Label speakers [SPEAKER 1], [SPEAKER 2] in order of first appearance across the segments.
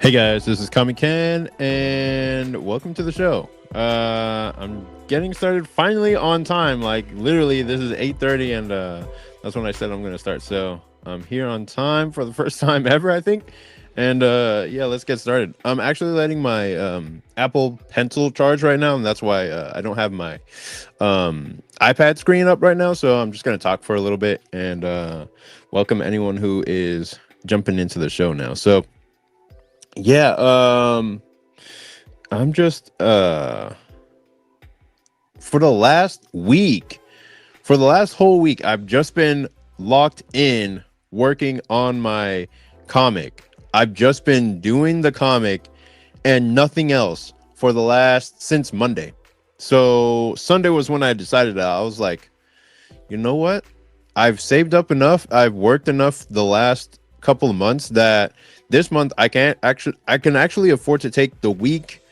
[SPEAKER 1] Hey guys, this is Kami Ken, and welcome to the show. I'm getting started finally on time. Like literally, this is 8:30, and that's when I said I'm going to start. So I'm here on time for the first time ever, I think. And yeah, let's get started. I'm actually letting my Apple Pencil charge right now, and that's why I don't have my iPad screen up right now. So I'm just going to talk for a little bit and welcome anyone who is jumping into the show now. So yeah, I'm just for the last week, for the last whole week, I've just been locked in working on my comic. I've just been doing the comic and nothing else for the last since Monday. So Sunday was when I decided that I was like, you know what? I've saved up enough. I've worked enough the last couple of months that this month I can actually afford to take the week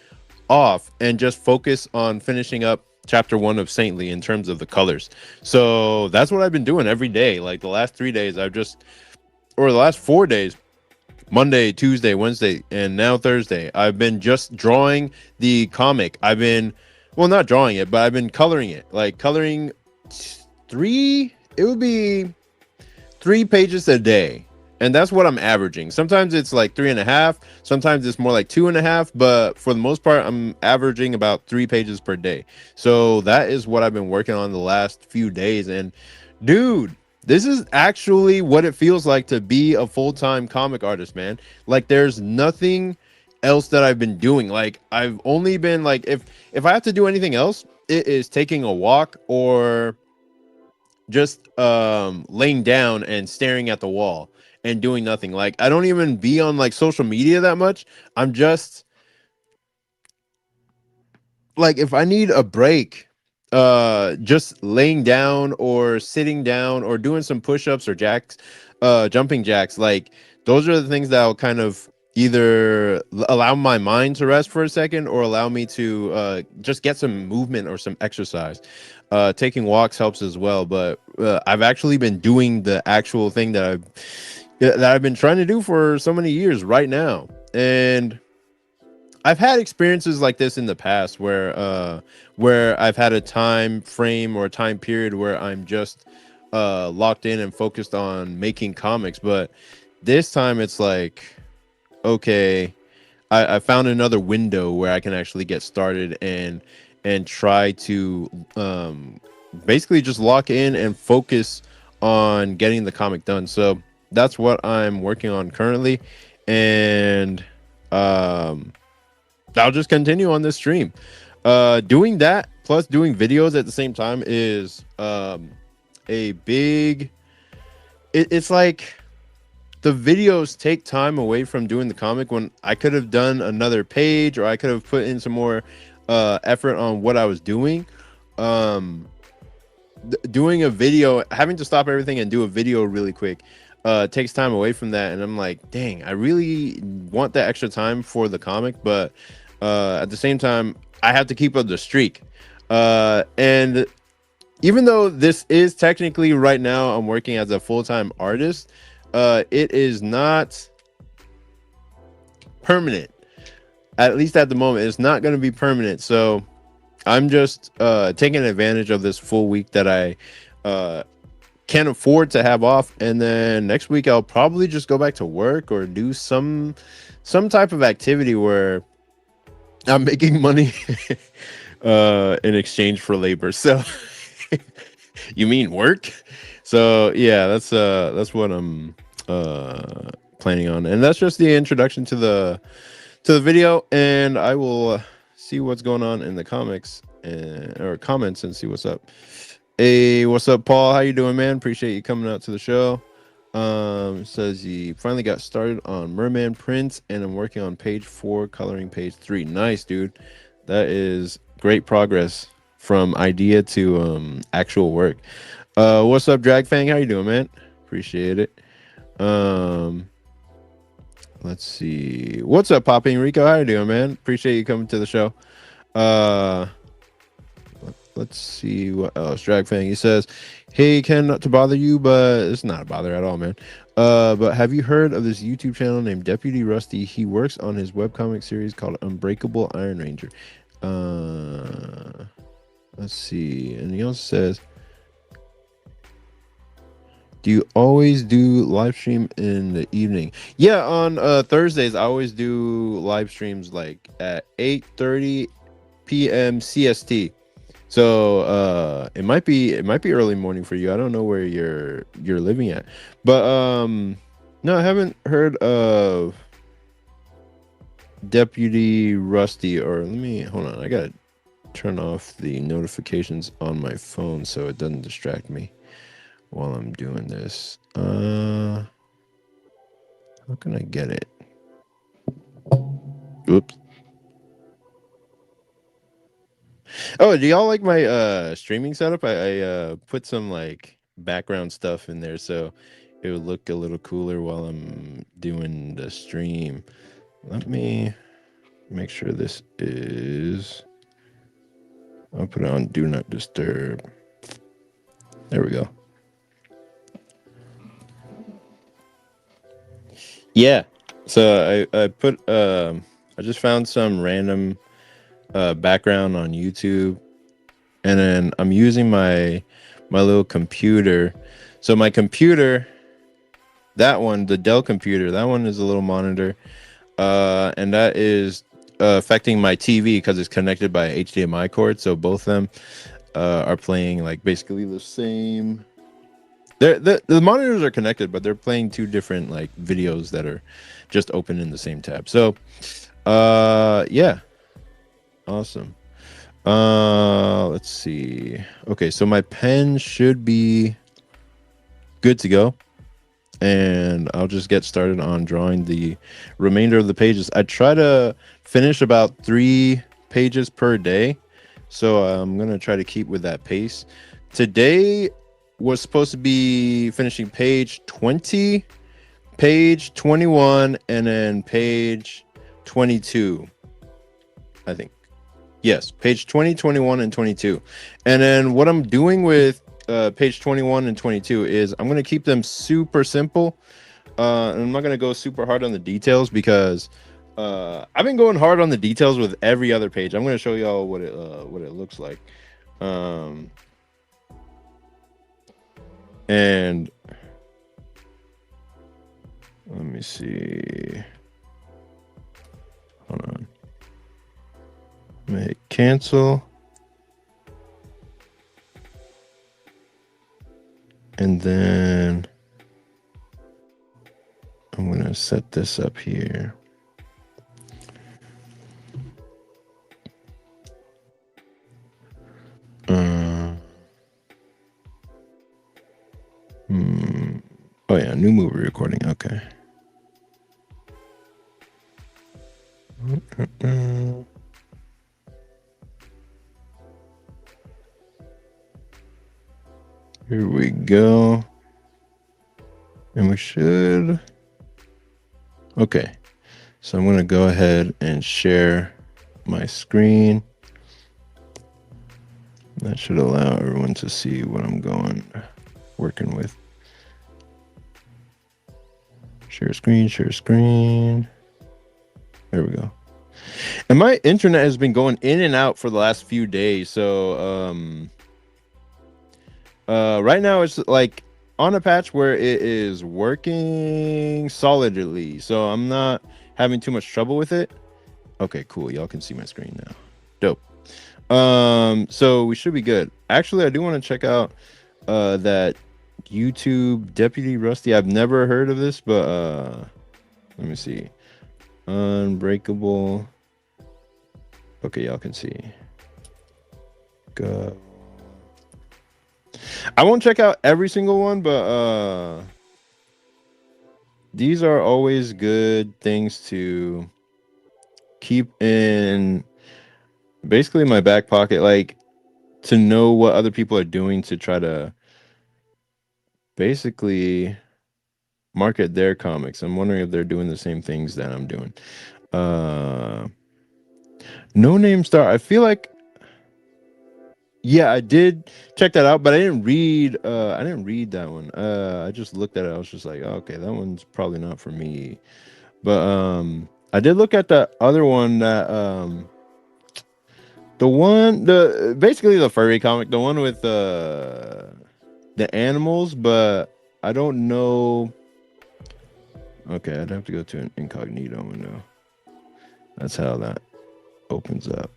[SPEAKER 1] off and just focus on finishing up chapter 1 of Saintly in terms of the colors. So that's what I've been doing every day. Like the last 3 days or the last 4 days, Monday, Tuesday, Wednesday, and now Thursday, I've been just drawing the comic. I've been, well, not drawing it, but I've been coloring it. Like coloring it would be 3 pages a day. And that's what I'm averaging. Sometimes it's like 3.5, sometimes it's more like 2.5, but for the most part, I'm averaging about 3 pages per day. So that is what I've been working on the last few days. And dude, this is actually what it feels like to be a full-time comic artist, man. Like there's nothing else that I've been doing. Like I've only been like, if I have to do anything else, it is taking a walk or just laying down and staring at the wall and doing nothing. Like I don't even be on like social media that much. I'm just like, if I need a break, just laying down or sitting down or doing some push-ups or jacks, jumping jacks, like those are the things that will kind of either allow my mind to rest for a second or allow me to just get some movement or some exercise. Taking walks helps as well, but I've actually been doing the actual thing that I've been trying to do for so many years right now. And I've had experiences like this in the past where I've had a time frame or a time period where I'm just locked in and focused on making comics, but this time it's like, okay, I found another window where I can actually get started and try to basically just lock in and focus on getting the comic done. So that's what I'm working on currently, and I'll just continue on this stream. Doing that plus doing videos at the same time is a big. It's like the videos take time away from doing the comic when I could have done another page or I could have put in some more effort on what I was doing. Doing a video, having to stop everything and do a video really quick takes time away from that, and I'm like, dang, I really want that extra time for the comic, but at the same time I have to keep up the streak. And even though this is technically right now I'm working as a full-time artist, it is not permanent. At least at the moment, it's not going to be permanent. So I'm just taking advantage of this full week that I can't afford to have off, and then next week I'll probably just go back to work or do some type of activity where I'm making money in exchange for labor. So you mean work? So yeah, that's what I'm planning on, and that's just the introduction to the video, and I will see what's going on in the comics or comments and see what's up. Hey, what's up, Paul? How you doing, man? Appreciate you coming out to the show. Says he finally got started on Merman Prince, and I'm working on page 4, coloring page 3. Nice, dude. That is great progress from idea to actual work. What's up, Dragfang? How you doing, man? Appreciate it. Let's see. What's up, Popping Rico? How you doing, man? Appreciate you coming to the show. let's see what else. Drag Fang, he says, "Hey Ken, not to bother you, but it's not a bother at all, man. But have you heard of this YouTube channel named Deputy Rusty? He works on his webcomic series called Unbreakable Iron Ranger. Uh, let's see." And he also says, "Do you always do live stream in the evening?" Yeah, on Thursdays I always do live streams like at 8:30 p.m. CST. So it might be early morning for you. I don't know where you're living at. But no, I haven't heard of Deputy Rusty. Or let me hold on. I gotta turn off the notifications on my phone so it doesn't distract me while I'm doing this. How can I get it? Oops. Oh, do y'all like my streaming setup? I put some like background stuff in there so it would look a little cooler while I'm doing the stream. Let me make sure this is, I'll put it on do not disturb. There we go. Yeah. So I put I just found some random background on YouTube, and then I'm using my little computer. So my computer, that one, the Dell computer, that one is a little monitor, and that is affecting my TV because it's connected by HDMI cord. So both of them are playing like basically the same. The monitors are connected, but they're playing two different like videos that are just open in the same tab. So yeah, awesome. Let's see. Okay, so my pen should be good to go, and I'll just get started on drawing the remainder of the pages. I try to finish about 3 pages per day, so I'm gonna try to keep with that pace. Today was supposed to be finishing page 20, page 21, and then page 22, I think. Yes, page 20, 21, and 22. And then what I'm doing with page 21 and 22 is I'm going to keep them super simple. And I'm not going to go super hard on the details because I've been going hard on the details with every other page. I'm going to show y'all what it looks like. And let me see. Hold on. Make cancel. And then I'm going to set this up here. Oh yeah, new movie recording. Okay. Here we go. And we should. Okay. So I'm going to go ahead and share my screen. That should allow everyone to see what I'm working with. Share screen, share screen. There we go. And my internet has been going in and out for the last few days. So right now it's like on a patch where it is working solidly. So I'm not having too much trouble with it. Okay, cool. Y'all can see my screen now. Dope. So we should be good. Actually, I do want to check out that YouTube Deputy Rusty. I've never heard of this, but let me see. Unbreakable. Okay, y'all can see. Go. I won't check out every single one, but these are always good things to keep in basically my back pocket, like to know what other people are doing to try to basically market their comics. I'm wondering if they're doing the same things that I'm doing. No Name Star. I feel like Yeah, I did check that out, but I didn't read that one. I just looked at it. I was just like, oh, okay, that one's probably not for me. But I did look at the other one that the basically the furry comic, the one with the animals, but I don't know. Okay, I'd have to go to an incognito window. That's how that opens up.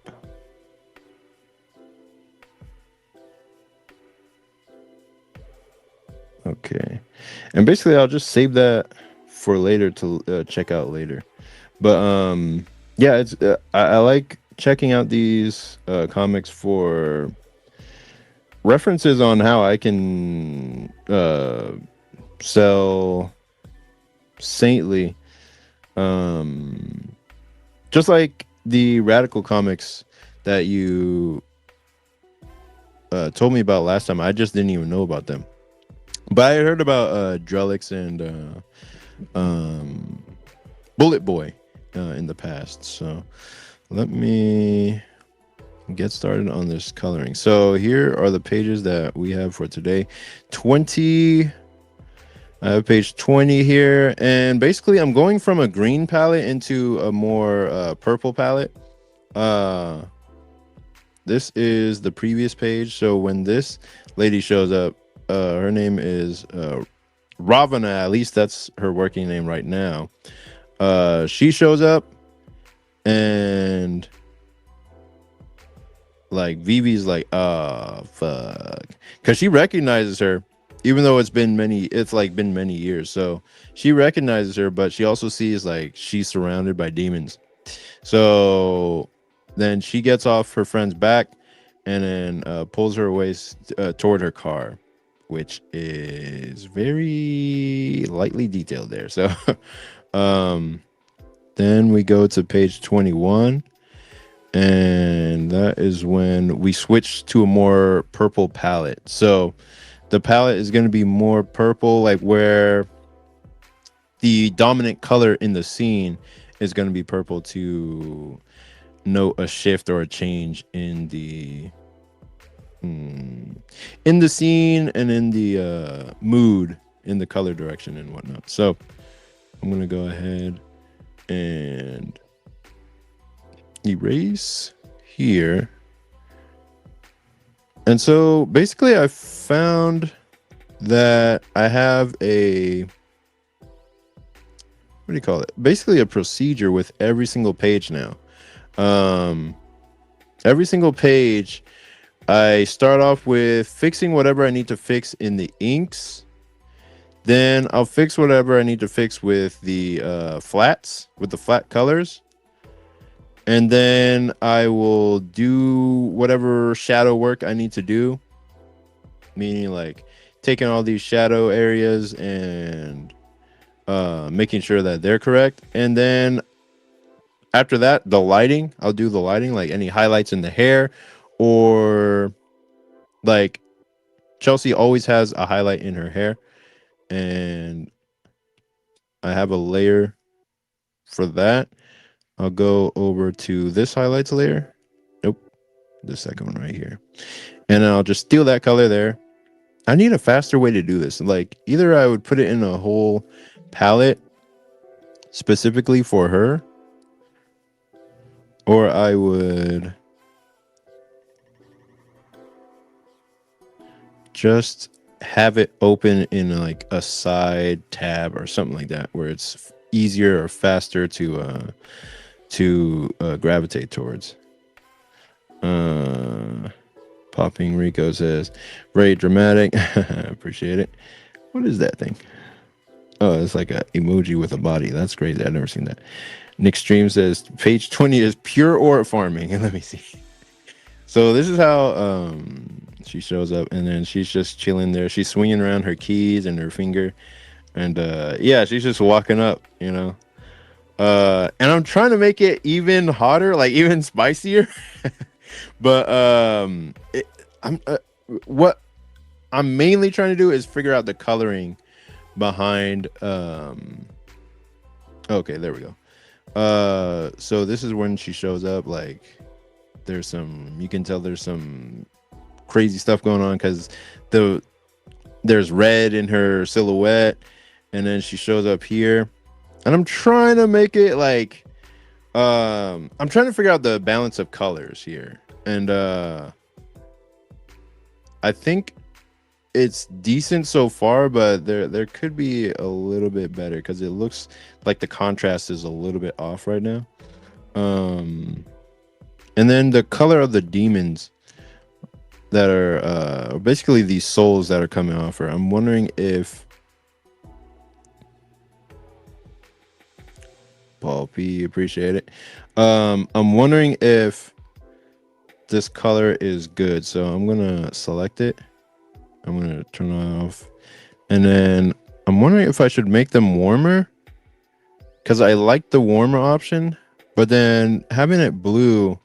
[SPEAKER 1] Okay. And basically I'll just save that for later to check out later. But yeah, it's I like checking out these comics for references on how I can sell saintly, um just like the radical comics that you told me about last time. I just didn't even know about them, but I heard about Drellix and Bullet Boy in the past. So let me get started on this coloring. So here are the pages that we have for today. 20. I have page 20 here, and basically I'm going from a green palette into a more purple palette. This is the previous page. So when this lady shows up, her name is Ravana. At least that's her working name right now. She shows up, and like Vivi's like, oh fuck, because she recognizes her, even though it's like been many years. So she recognizes her, but she also sees like she's surrounded by demons. So then she gets off her friend's back and then pulls her away toward her car, which is very lightly detailed there. So um, then we go to page 21, and that is when we switch to a more purple palette. So the palette is going to be more purple, like where the dominant color in the scene is going to be purple to note a shift or a change in the scene and in the mood, in the color direction and whatnot. So I'm going to go ahead and erase here. And so basically I found that I have a, what do you call it? Basically a procedure with every single page now. Every single page, I start off with fixing whatever I need to fix in the inks. Then I'll fix whatever I need to fix with the flats, with the flat colors. And then I will do whatever shadow work I need to do. Meaning like taking all these shadow areas and making sure that they're correct. And then after that, the lighting, I'll do the lighting, like any highlights in the hair, or like Chelsea always has a highlight in her hair, and I have a layer for that. I'll go over to this highlights layer. Nope, the second one right here. And I'll just steal that color there. I need a faster way to do this. Like either I would put it in a whole palette specifically for her, or I would just have it open in like a side tab or something like that, where it's easier or faster to gravitate towards. Popping Rico says, very dramatic. Appreciate it. What is that thing? Oh, it's like a emoji with a body. That's crazy. I've never seen that. Nick Stream says page 20 is pure ore farming. And let me see. So this is how she shows up, and then she's just chilling there. She's swinging around her keys and her finger, and yeah, she's just walking up, you know. And I'm trying to make it even hotter, like even spicier. But what I'm mainly trying to do is figure out the coloring behind. Okay, there we go. So this is when she shows up. Like, there's some, you can tell there's some crazy stuff going on because there's red in her silhouette, and then she shows up here, and I'm trying to make it like I'm trying to figure out the balance of colors here, and I think it's decent so far, but there could be a little bit better because it looks like the contrast is a little bit off right now. And then the color of the demons that are basically these souls that are coming off her. I'm wondering if Paul P, appreciate it. I'm wondering if this color is good, so I'm gonna select it. I'm gonna turn it off, and then I'm wondering if I should make them warmer because I like the warmer option, but then having it blue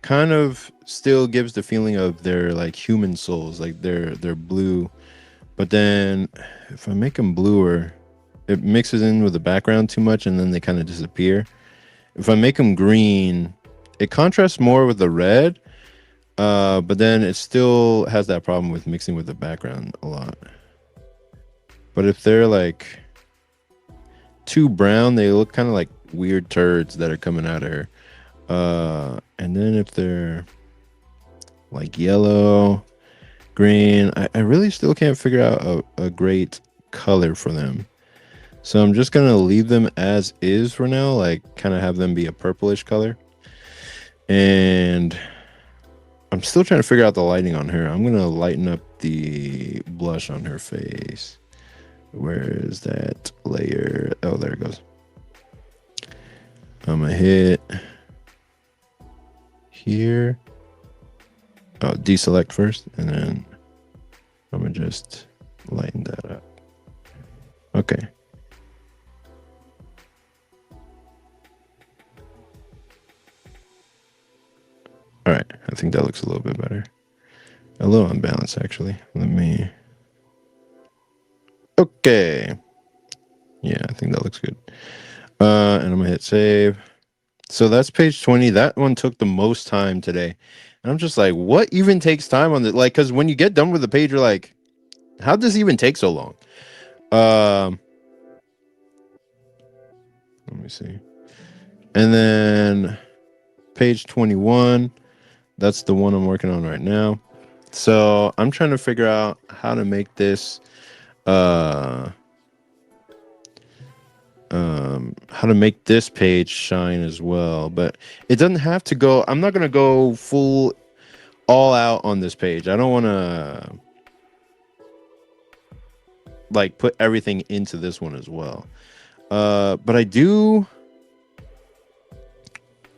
[SPEAKER 1] kind of still gives the feeling of they're like human souls, like they're blue. But then if I make them bluer, it mixes in with the background too much, and then they kind of disappear. If I make them green, it contrasts more with the red, but then it still has that problem with mixing with the background a lot. But if they're like too brown, they look kind of like weird turds that are coming out of her. And then if they're like yellow, green, I really still can't figure out a great color for them. So I'm just gonna leave them as is for now, like kind of have them be a purplish color. And I'm still trying to figure out the lighting on her. I'm gonna lighten up the blush on her face. Where is that layer? Oh, there it goes. I'm gonna hit here. Oh, deselect first, and then I'm gonna just lighten that up. Okay. All right, I think that looks a little bit better. A little unbalanced, actually. Let me. Okay. Yeah, I think that looks good. And I'm gonna hit save. So that's page 20. That one took the most time today. And I'm just like, what even takes time on this? Like, because when you get done with the page, you're like, how'd this even take so long? Let me see. And then page 21, that's the one I'm working on right now. So I'm trying to figure out how to make this how to make this page shine as well, but it doesn't have to go. I'm not gonna go full all out on this page. I don't want to like put everything into this one as well. But I do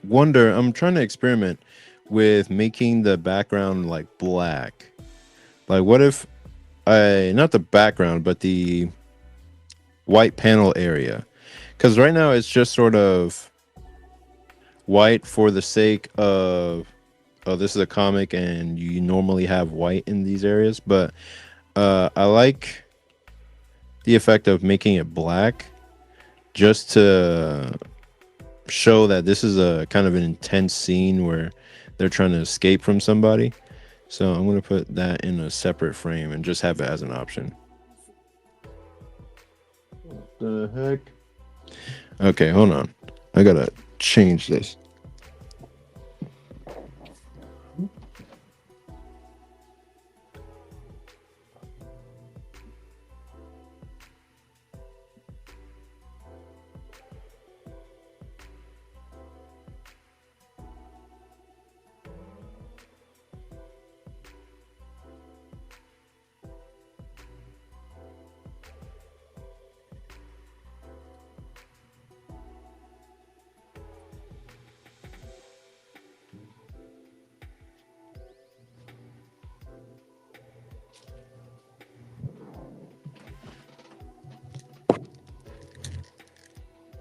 [SPEAKER 1] wonder, I'm trying to experiment with making the background like black. Like what if not the background, but the white panel area, because right now it's just sort of white for the sake of, oh, this is a comic and you normally have white in these areas, but I like the effect of making it black just to show that this is a kind of an intense scene where they're trying to escape from somebody. So I'm going to put that in a separate frame and just have it as an option. What the heck? Okay, hold on. I got to change this.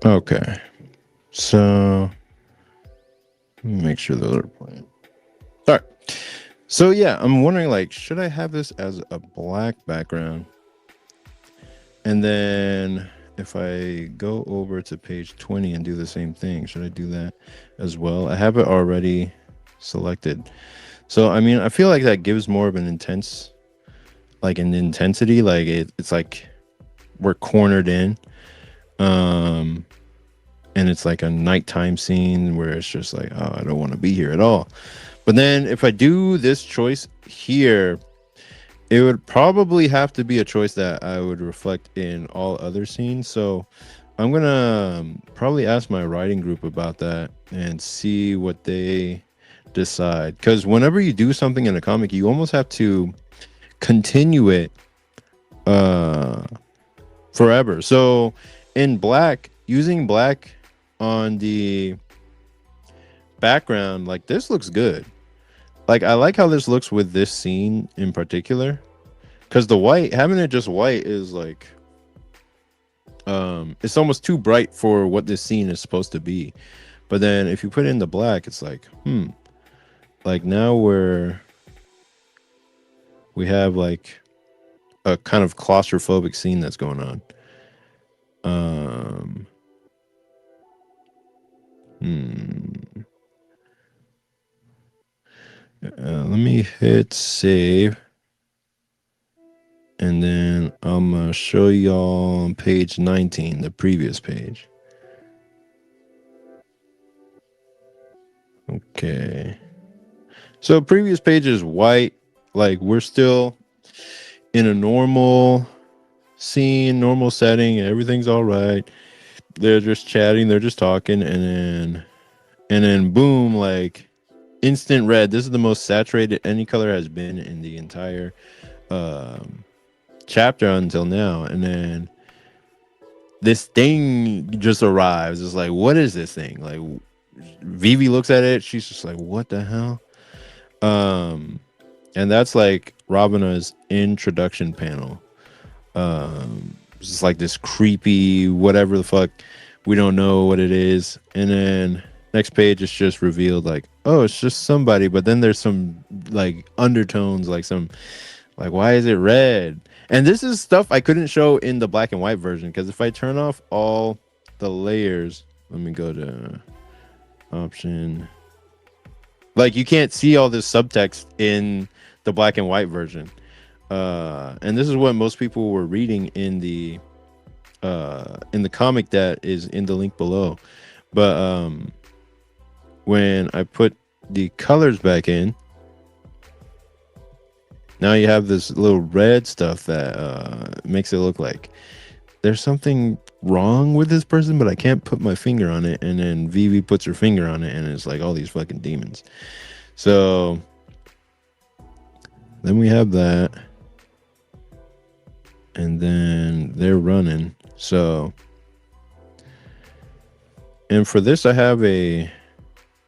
[SPEAKER 1] Okay, so make sure those are playing. All right, so yeah, I'm wondering, like, should I have this as a black background? And then if I go over to page 20 and do the same thing, should I do that as well? I have it already selected. So I mean, I feel like that gives more of an intense, like an intensity. Like it's like we're cornered in, um, and it's like a nighttime scene where it's just like, oh, I don't want to be here at all. But then if I do this choice here, it would probably have to be a choice that I would reflect in all other scenes. So I'm gonna probably ask my writing group about that and see what they decide. Because whenever you do something in a comic, you almost have to continue it uh forever. So in black, using black on the background, like this looks good. Like I like how this looks with this scene in particular. Because the white, having it just white is like it's almost too bright for what this scene is supposed to be. But then if you put it in the black, it's like, like now we have like a kind of claustrophobic scene that's going on. Let me hit save, and then I'm gonna show y'all on page 19, the previous page. Okay. So previous page is white. Like we're still in a normal scene, normal setting. Everything's all right. They're just chatting. They're just talking, and then boom, like instant red. This is the most saturated any color has been in the entire chapter until now. And then this thing just arrives. It's like, what is this thing? Like Vivi looks at it. She's just like, what the hell? And that's like Ravana's introduction panel. It's just like this creepy whatever the fuck. We don't know what it is. And then next page it's just revealed like, oh, it's just somebody. But then there's some like undertones, like some like, why is it red? And this is stuff I couldn't show in the black and white version, because if I turn off all the layers, let me go to option. Like you can't see all this subtext in the black and white version. And this is what most people were reading in the comic that is in the link below. But when I put the colors back in, now you have this little red stuff that makes it look like there's something wrong with this person, but I can't put my finger on it. And then Vivi puts her finger on it, and it's like all these fucking demons. So then we have that. And then they're running. So, and for this, I have a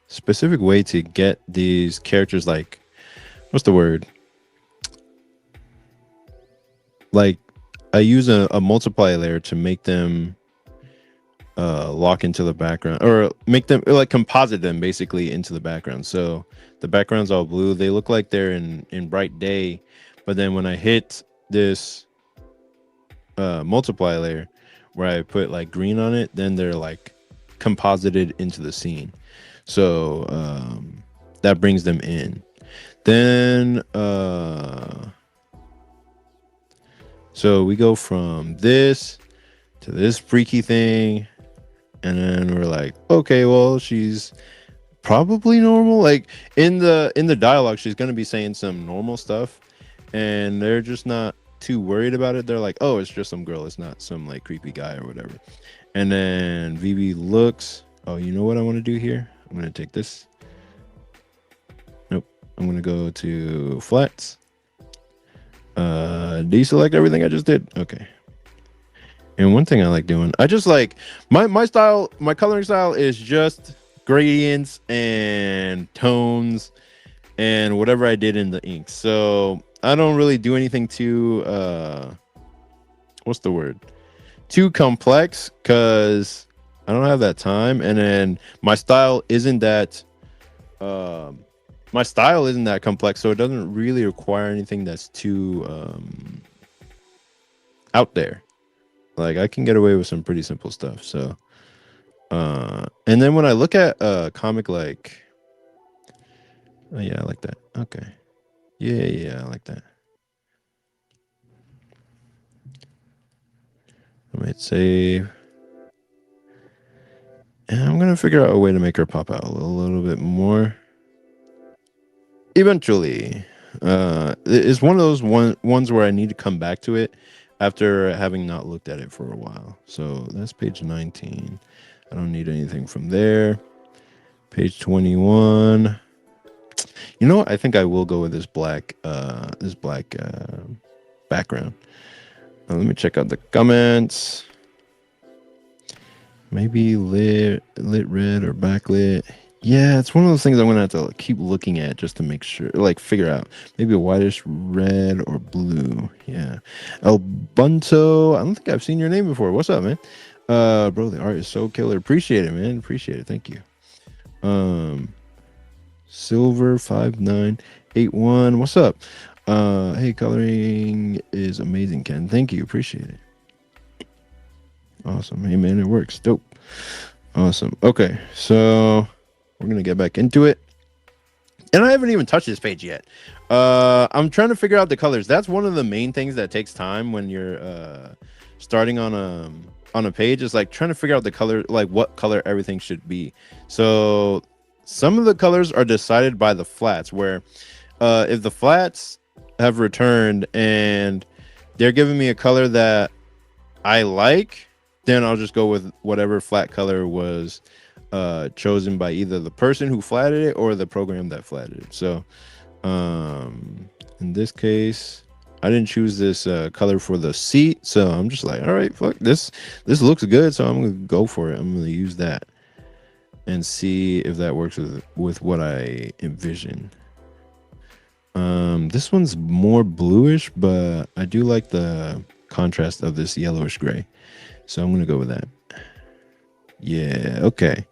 [SPEAKER 1] specific way to get these characters, like, what's the word? Like, I use a multiply layer to make them lock into the background, or make them like composite them basically into the background. So the background's all blue. They look like they're in bright day, but then when I hit this multiply layer where I put like green on it, then they're like composited into the scene. So that brings them in. Then so we go from this to this freaky thing, and then we're like, okay, well, she's probably normal. Like in the dialogue, she's gonna be saying some normal stuff, and they're just not too worried about it. They're like, oh, it's just some girl, it's not some like creepy guy or whatever. And then Vivi looks, oh, you know what I want to do here? I'm gonna take this. Nope. I'm gonna go to flats. Deselect everything I just did. Okay. And one thing I like doing, I just like my style, my coloring style is just gradients and tones and whatever I did in the ink. So I don't really do anything too what's the word? Too complex, because I don't have that time. And then my style isn't that complex, so it doesn't really require anything that's too out there. Like I can get away with some pretty simple stuff. So and then when I look at a comic like Oh yeah, I like that. Okay. Yeah, I like that. I might save. And I'm gonna figure out a way to make her pop out a little bit more. Eventually, it's one of those ones where I need to come back to it after having not looked at it for a while. So that's page 19. I don't need anything from there. Page 21. You know what? I think I will go with this black background. Let me check out the comments. Maybe lit red or backlit. Yeah, it's one of those things I'm gonna have to keep looking at just to make sure, like figure out. Maybe a whitish red or blue. Yeah. El Bunto. I don't think I've seen your name before. What's up, man? Bro, the art is so killer. Appreciate it, man. Appreciate it. Thank you. Silver 5981. What's up? Hey, coloring is amazing, Ken. Thank you. Appreciate it. Awesome. Hey, man, it works. Dope. Awesome. Okay, so we're gonna get back into it, and I haven't even touched this page yet. I'm trying to figure out the colors. That's one of the main things that takes time when you're starting on a page. Is like trying to figure out the color, like what color everything should be. So some of the colors are decided by the flats, where if the flats have returned and they're giving me a color that I like, then I'll just go with whatever flat color was chosen by either the person who flatted it or the program that flatted it. So in this case, I didn't choose this color for the seat, so I'm just like, all right, fuck this. This looks good, so I'm gonna go for it. I'm gonna use that and see if that works with what I envision. This one's more bluish, but I do like the contrast of this yellowish gray. So I'm going to go with that. Yeah, okay.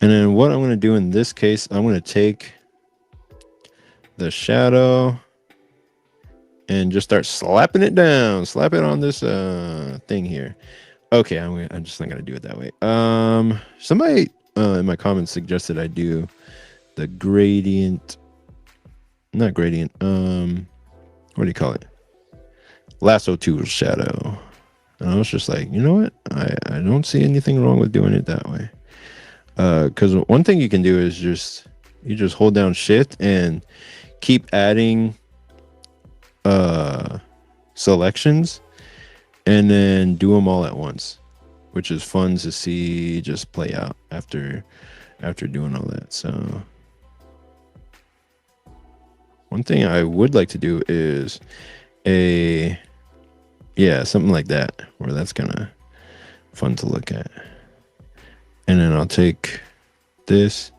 [SPEAKER 1] And then what I'm going to do in this case, I'm going to take the shadow and just start slapping it down. Slap it on this thing here. Okay, I'm just not going to do it that way. Somebody in my comments suggested I do the gradient. Not gradient. What do you call it? Lasso tool shadow. And I was just like, you know what? I don't see anything wrong with doing it that way. Because one thing you can do is you just hold down shift and keep adding selections and then do them all at once, which is fun to see just play out after doing all that. So one thing I would like to do is something like that, where that's kind of fun to look at. And then I'll take this.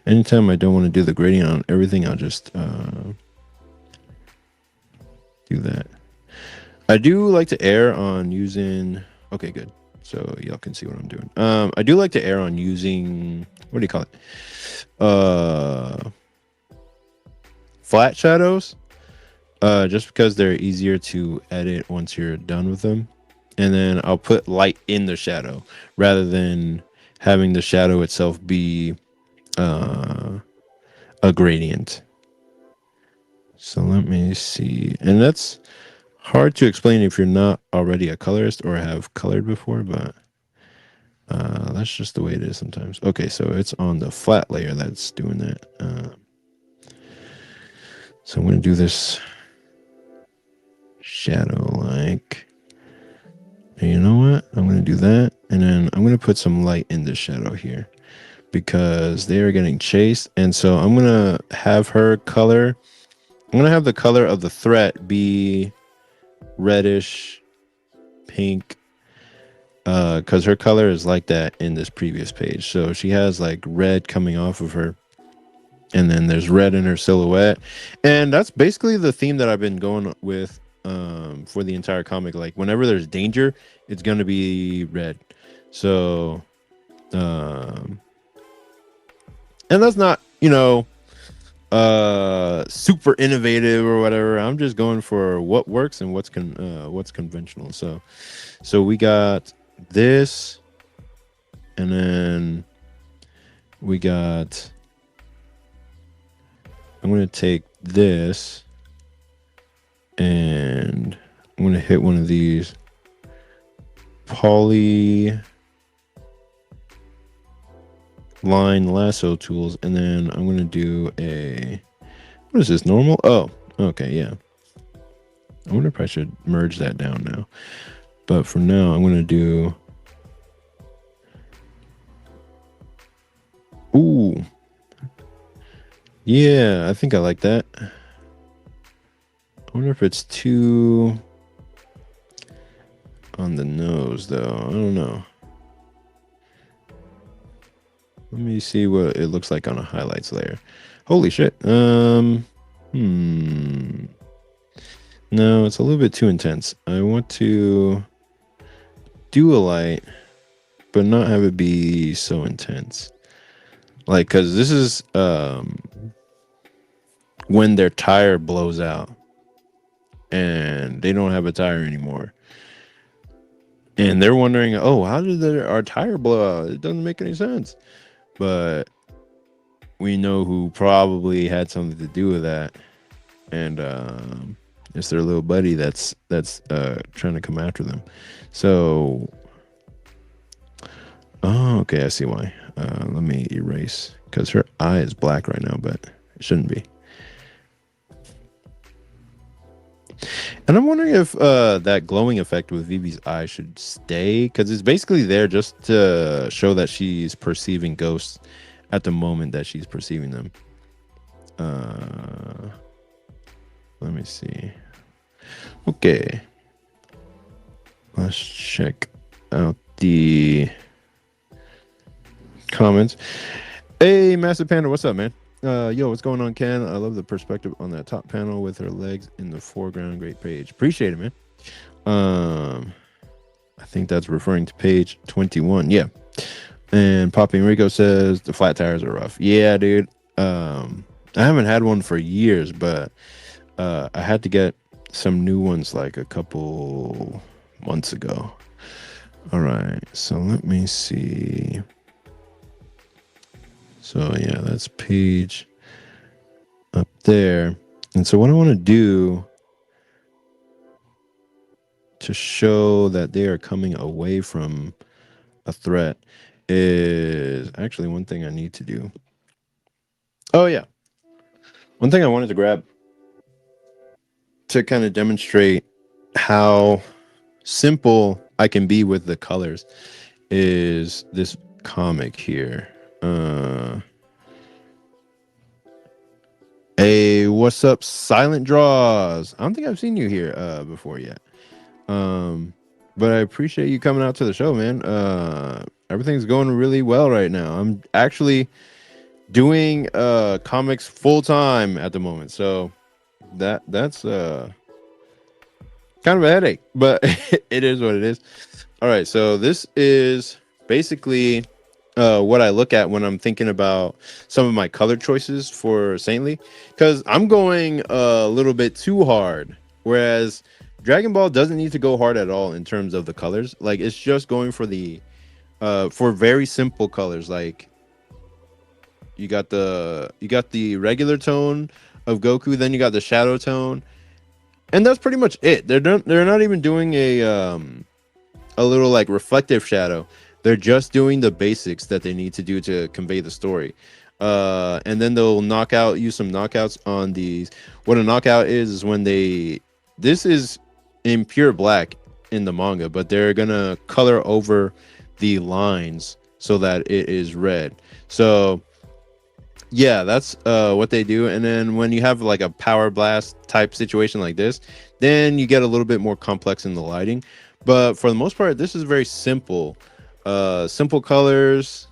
[SPEAKER 1] Anytime I don't want to do the gradient on everything, I'll just do that. I do like to err on using. Okay, good. So y'all can see what I'm doing. I do like to err on using. What do you call it? Flat shadows. Just because they're easier to edit once you're done with them. And then I'll put light in the shadow rather than having the shadow itself be a gradient. So let me see. And that's hard to explain if you're not already a colorist or have colored before, but that's just the way it is sometimes. Okay, so it's on the flat layer that's doing that. So I'm going to do this shadow like. And you know what? I'm going to do that. And then I'm going to put some light in this shadow here because they are getting chased. And so I'm going to have her color. I'm going to have the color of the threat be reddish pink because her color is like that in this previous page. So she has like red coming off of her. And then there's red in her silhouette. And that's basically the theme that I've been going with for the entire comic. Like whenever there's danger, it's gonna be red. So and that's not, super innovative or whatever. I'm just going for what works and what's conventional. So we got this, and then we got I'm going to take this and I'm going to hit one of these poly line lasso tools, and then I'm going to do a, what is this, normal? Oh, okay, yeah. I wonder if I should merge that down now. But for now, I'm going to do, ooh, yeah, I think I like that. I wonder if it's too on the nose, though. I don't know. Let me see what it looks like on a highlights layer. Holy shit. No, it's a little bit too intense. I want to do a light, but not have it be so intense. Like, cause this is when their tire blows out and they don't have a tire anymore. And they're wondering, oh, how did our tire blow out? It doesn't make any sense. But we know who probably had something to do with that. And it's their little buddy that's trying to come after them. So, oh, okay, I see why. Let me erase, because her eye is black right now, but it shouldn't be. And I'm wondering if that glowing effect with Vivi's eye should stay, because it's basically there just to show that she's perceiving ghosts at the moment that she's perceiving them. Let me see. Okay. Let's check out the comments. Hey, Massive Panda, what's up, man? Yo, what's going on, Ken? I love the perspective on that top panel with her legs in the foreground. Great page. Appreciate it, man. I think that's referring to page 21. Yeah. And Poppy Enrico says the flat tires are rough. Yeah, dude. I haven't had one for years, but I had to get some new ones like a couple months ago. All right, so let me see. So yeah, that's page up there. And so what I want to do to show that they are coming away from a threat is actually one thing I need to do. Oh yeah. One thing I wanted to grab to kind of demonstrate how simple I can be with the colors is this comic here. Hey, what's up, Silent Draws? I don't think I've seen you here before yet. But I appreciate you coming out to the show, man. Everything's going really well right now. I'm actually doing comics full time at the moment, so that's kind of a headache, but it is what it is. All right, so this is basically what I look at when I'm thinking about some of my color choices for Saintly, because I'm going a little bit too hard, whereas Dragon Ball doesn't need to go hard at all in terms of the colors. Like, it's just going for the for very simple colors. Like, you got the regular tone of Goku, then you got the shadow tone, and that's pretty much it. They're not even doing a little like reflective shadow. They're just doing the basics that they need to do to convey the story. And then they'll use some knockouts on these. What a knockout is when this is in pure black in the manga, but they're gonna color over the lines so that it is red. So yeah, that's what they do. And then when you have like a power blast type situation like this, then you get a little bit more complex in the lighting. But for the most part, this is very simple. Simple colors,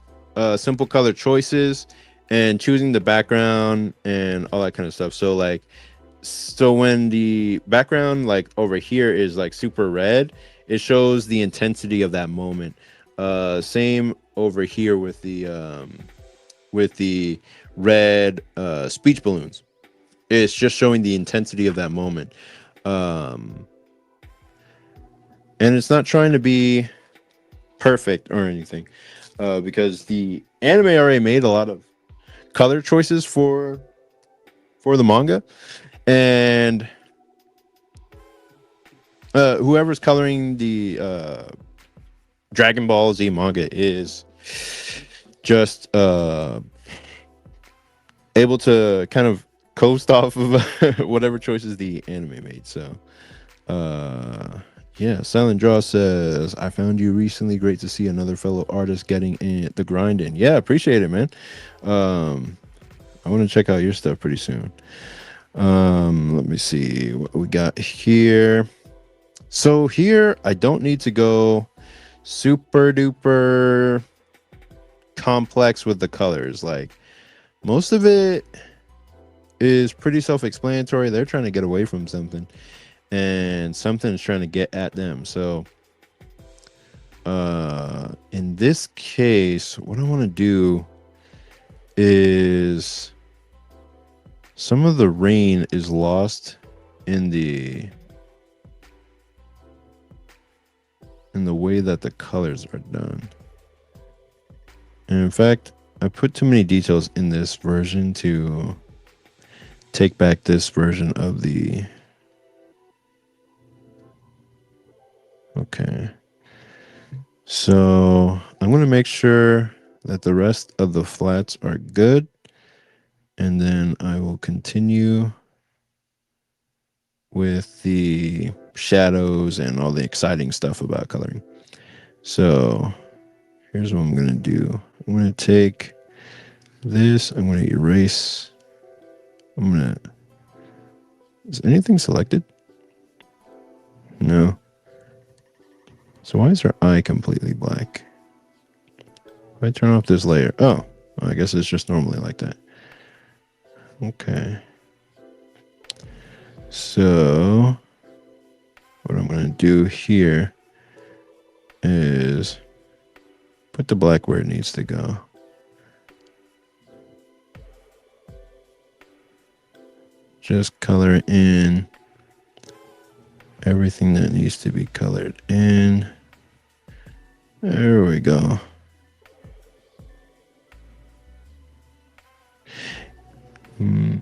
[SPEAKER 1] simple color choices, and choosing the background and all that kind of stuff. So when the background like over here is like super red, it shows the intensity of that moment. Same over here with the red speech balloons. It's just showing the intensity of that moment. And it's not trying to be perfect or anything, because the anime already made a lot of color choices for for the manga. And whoever's coloring the Dragon Ball Z manga is just able to kind of coast off of whatever choices the anime made. So yeah, Silent Draw says, I found you recently. Great to see another fellow artist getting in the grind in. Yeah, appreciate it, man. I want to check out your stuff pretty soon. Let me see what we got here. So here I don't need to go super duper complex with the colors. Like most of it is pretty self-explanatory. They're trying to get away from something, and something is trying to get at them. So in this case, what I want to do is some of the rain is lost in the way that the colors are done. And in fact, I put too many details in this version to take back this version of the... Okay. So I'm going to make sure that the rest of the flats are good. And then I will continue with the shadows and all the exciting stuff about coloring. So here's what I'm going to do. I'm going to take this. I'm going to erase. Is anything selected? No. So why is her eye completely black? If I turn off this layer. Oh, I guess it's just normally like that. Okay. So what I'm going to do here is put the black where it needs to go. Just color in everything that needs to be colored in. There we go. And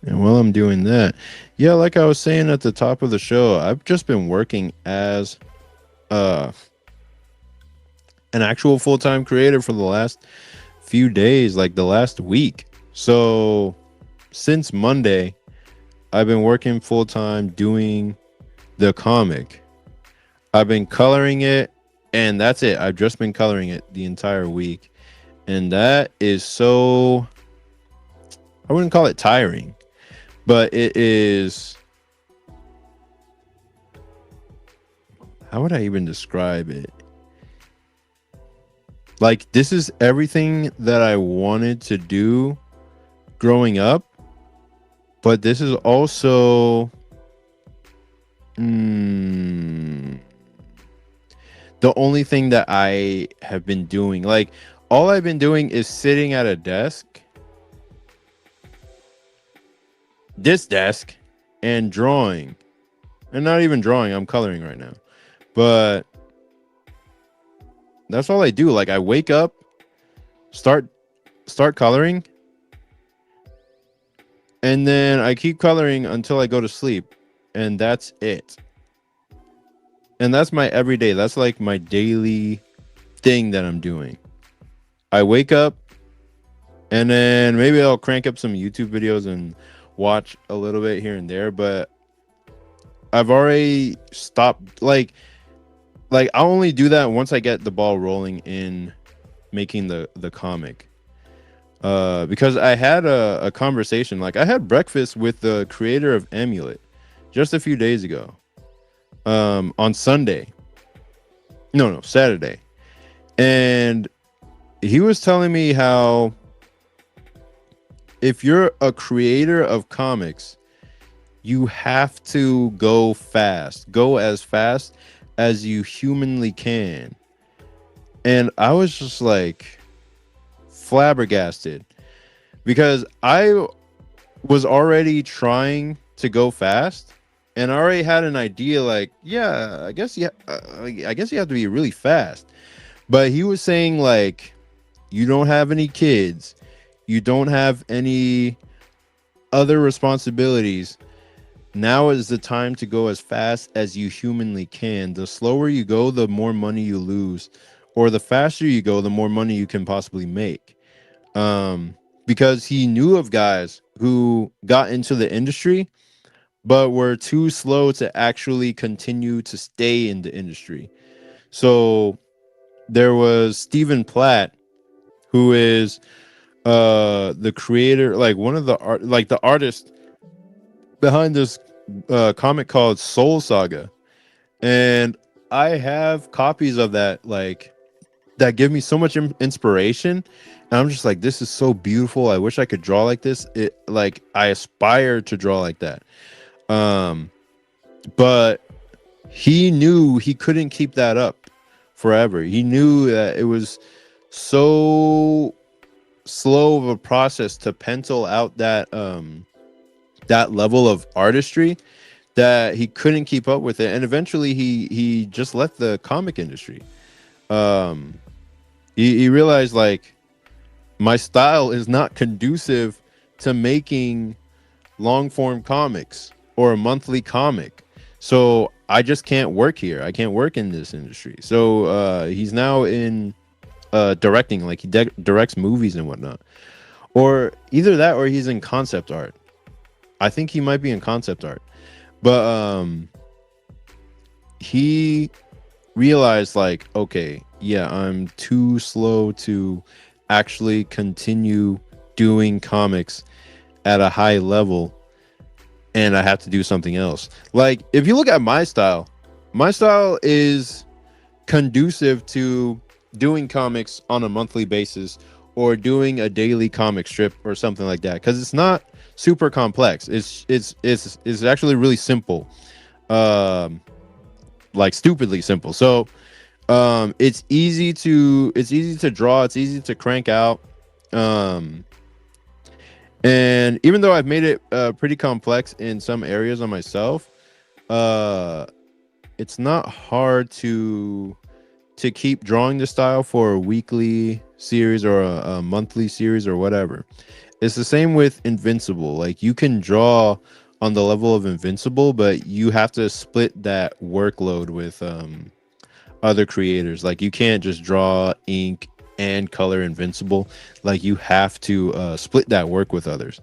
[SPEAKER 1] while I'm doing that, yeah, like I was saying at the top of the show, I've just been working as an actual full-time creator for the last few days, like the last week. So since Monday, I've been working full-time doing the comic. I've been coloring it, and that's it. I've just been coloring it the entire week. And that is so... I wouldn't call it tiring, but it is... How would I even describe it? Like, this is everything that I wanted to do growing up, but this is also the only thing that I have been doing. Like, all I've been doing is sitting at a desk, this desk, and drawing. And not even drawing, I'm coloring right now. But that's all I do. Like, I wake up, start coloring, and then I keep coloring until I go to sleep, and that's it. And that's my everyday. That's like my daily thing that I'm doing. I wake up, and then maybe I'll crank up some YouTube videos and watch a little bit here and there, but I've already stopped. Like I only do that once I get the ball rolling in making the comic. Because I had a conversation, like I had breakfast with the creator of Amulet just a few days ago, on Sunday. No, Saturday. And he was telling me how if you're a creator of comics, you have to go fast. Go as fast as you humanly can. And I was just like flabbergasted, because I was already trying to go fast, and I already had an idea, like, yeah, I guess you have to be really fast. But he was saying, like, you don't have any kids, you don't have any other responsibilities. Now is the time to go as fast as you humanly can. The slower you go, the more money you lose, or the faster you go, the more money you can possibly make. Because he knew of guys who got into the industry but were too slow to actually continue to stay in the industry. So there was Stephen Platt, who is the creator, like one of the art, like the artist behind this comic called Soul Saga. And I have copies of that, like that give me so much inspiration. And I'm just like, this is so beautiful. I wish I could draw like this. It, like, I aspire to draw like that. Um, but he knew he couldn't keep that up forever. He knew that it was so slow of a process to pencil out that level of artistry that he couldn't keep up with it, and eventually he just left the comic industry. um he realized, like, my style is not conducive to making long form comics or a monthly comic. So I just can't work here. I can't work in this industry. So he's now in directing, like he directs movies and whatnot. Or either that or he's in concept art. I think he might be in concept art. But he realized, like, okay, yeah, I'm too slow to actually continue doing comics at a high level, and I have to do something else. Like, if you look at my style is conducive to doing comics on a monthly basis or doing a daily comic strip or something like that, because it's not super complex. It's actually really simple, um like stupidly simple. So it's easy to draw, it's easy to crank out. um and even though I've made it pretty complex in some areas on myself, uh it's not hard to keep drawing the style for a weekly series or a monthly series or whatever. It's the same with Invincible. Like, you can draw on the level of Invincible, but you have to split that workload with other creators. Like, you can't just draw, ink, and color Invincible. Like, you have to split that work with others.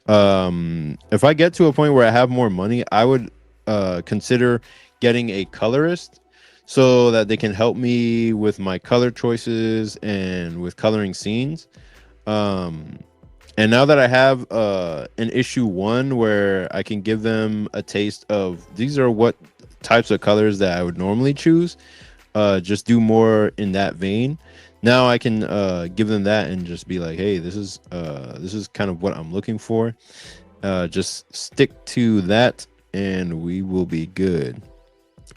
[SPEAKER 1] If I get to a point where I have more money, I would consider getting a colorist so that they can help me with my color choices and with coloring scenes. Um, and now that I have an issue one where I can give them a taste of these are what types of colors that I would normally choose, just do more in that vein. Now I can give them that and just be like, hey, this is kind of what I'm looking for. Just stick to that and we will be good.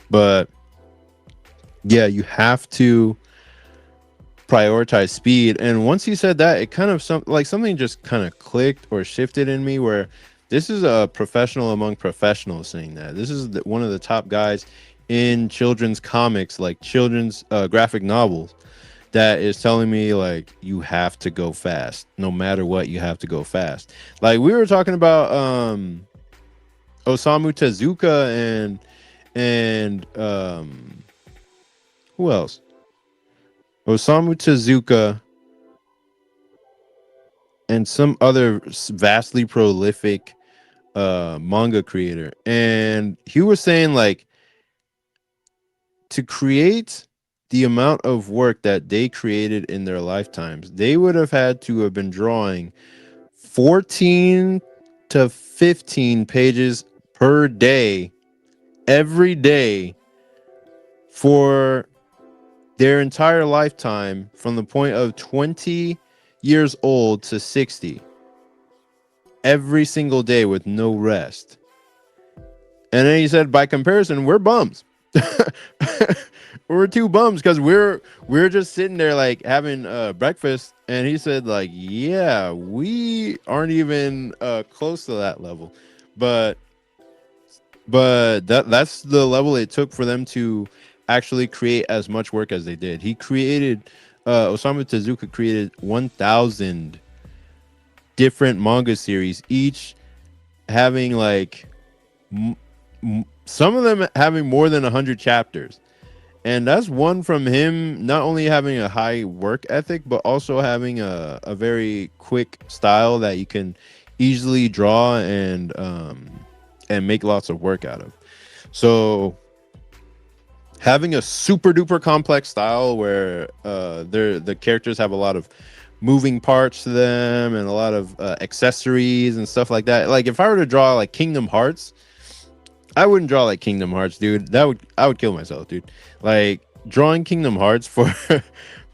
[SPEAKER 1] But yeah, you have to prioritize speed. And once you said that, it kind of something just kind of clicked or shifted in me, where this is a professional among professionals saying that. This is one of the top guys in children's comics, like children's graphic novels, that is telling me, like, you have to go fast. No matter what, you have to go fast. Like, we were talking about Osamu Tezuka and who else? Osamu Tezuka and some other vastly prolific manga creator. And he was saying, like, to create the amount of work that they created in their lifetimes, they would have had to have been drawing 14 to 15 pages per day, every day, for their entire lifetime, from the point of 20 years old to 60, every single day with no rest. And then he said, by comparison, we're bums. We're two bums because we're just sitting there, like, having breakfast. And he said, like, yeah, we aren't even close to that level. But that's the level it took for them to actually create as much work as they did. He created Osamu Tezuka created 1,000 different manga series, each having like some of them having more than 100 chapters. And that's one from him not only having a high work ethic, but also having a very quick style that you can easily draw and make lots of work out of. So having a super duper complex style where the characters have a lot of moving parts to them and a lot of accessories and stuff like that. Like if I were to draw like Kingdom Hearts, I wouldn't draw like Kingdom Hearts, dude. I would kill myself, dude. Like drawing Kingdom Hearts for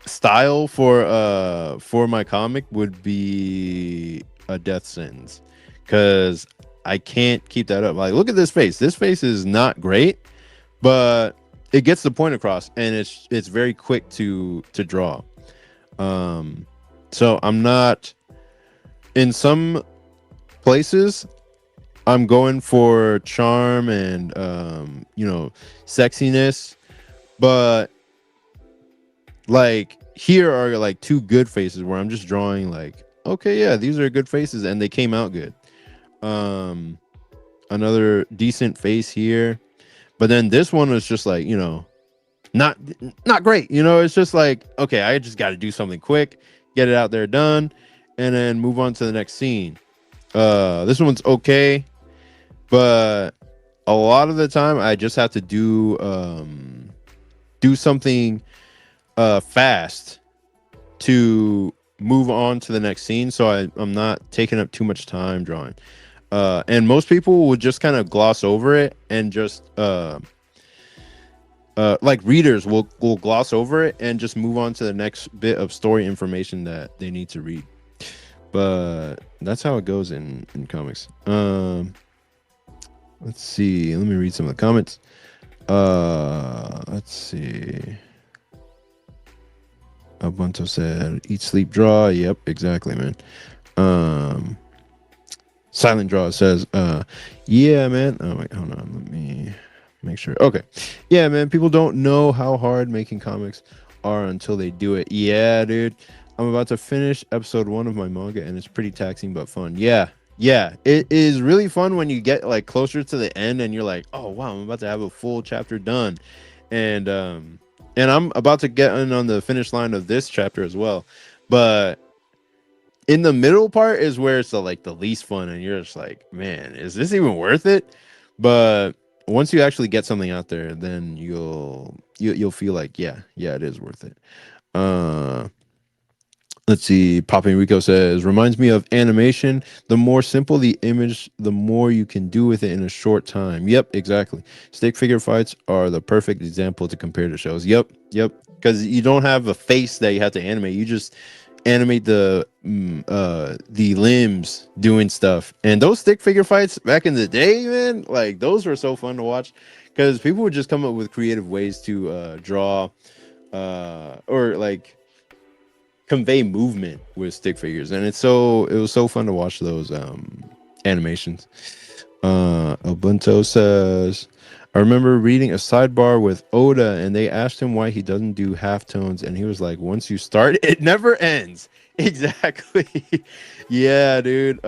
[SPEAKER 1] style for my comic would be a death sentence, because I can't keep that up. Like look at this face. This face is not great, but it gets the point across, and it's very quick to draw. So I'm not, in some places I'm going for charm and sexiness, but like here are like two good faces where I'm just drawing like, okay, yeah, these are good faces and they came out good. Another decent face here, but then this one was just like, not great. It's just like, okay, I just got to do something quick, get it out there, done, and then move on to the next scene. This one's okay, but a lot of the time I just have to do something fast to move on to the next scene, so I'm not taking up too much time drawing. And most people would just kind of gloss over it and just like readers will gloss over it and just move on to the next bit of story information that they need to read. But that's how it goes in comics. Let's see. Let me read some of the comments. Let's see. Ubuntu said, eat, sleep, draw. Yep, exactly, man. Silent Draw says, yeah, man. Oh, wait, hold on. Let me make sure. Okay. Yeah, man. People don't know how hard making comics are until they do it. Yeah, dude. I'm about to finish episode 1 of my manga, and it's pretty taxing but fun. Yeah. It is really fun when you get like closer to the end and you're like, oh wow, I'm about to have a full chapter done, and I'm about to get in on the finish line of this chapter as well. But in the middle part is where it's the least fun, and you're just like, man, is this even worth it? But once you actually get something out there, then you'll feel like, yeah, it is worth it. Let's see. Poppy Rico says, reminds me of animation. The more simple the image, the more you can do with it in a short time. Yep, exactly. Stick figure fights are the perfect example to compare to shows. Yep. Because you don't have a face that you have to animate. You just animate the limbs doing stuff. And those stick figure fights back in the day, man, like those were so fun to watch, because people would just come up with creative ways to draw or like convey movement with stick figures, and it was so fun to watch those animations. Ubuntu says, I remember reading a sidebar with Oda, and they asked him why he doesn't do halftones, and he was like, once you start, it never ends. Exactly. Yeah, dude.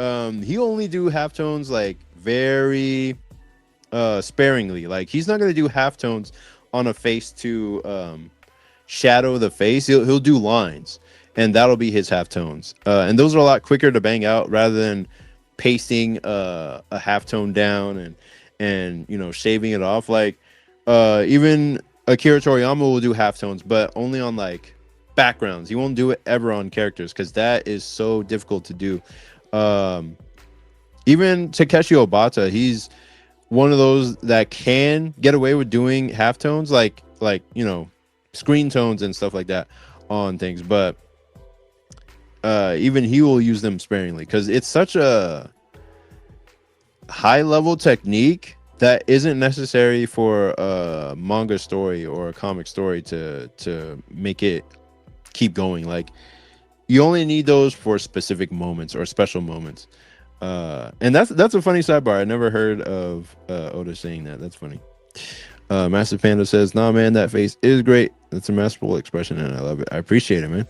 [SPEAKER 1] He only do halftones like very sparingly. Like he's not gonna do halftones on a face to shadow the face. He'll do lines, and that'll be his halftones. And those are a lot quicker to bang out rather than pasting a halftone down and shaving it off. Like even Akira Toriyama will do halftones, but only on like backgrounds. He won't do it ever on characters, because that is so difficult to do. Even Takeshi Obata, he's one of those that can get away with doing halftones, like screen tones and stuff like that on things, but even he will use them sparingly, because it's such a high level technique that isn't necessary for a manga story or a comic story to make it keep going. Like you only need those for specific moments or special moments. And that's a funny sidebar. I never heard of Oda saying that. That's funny. Massive Panda says, nah, man, that face is great. That's a masterful expression, and I love it. I appreciate it, man.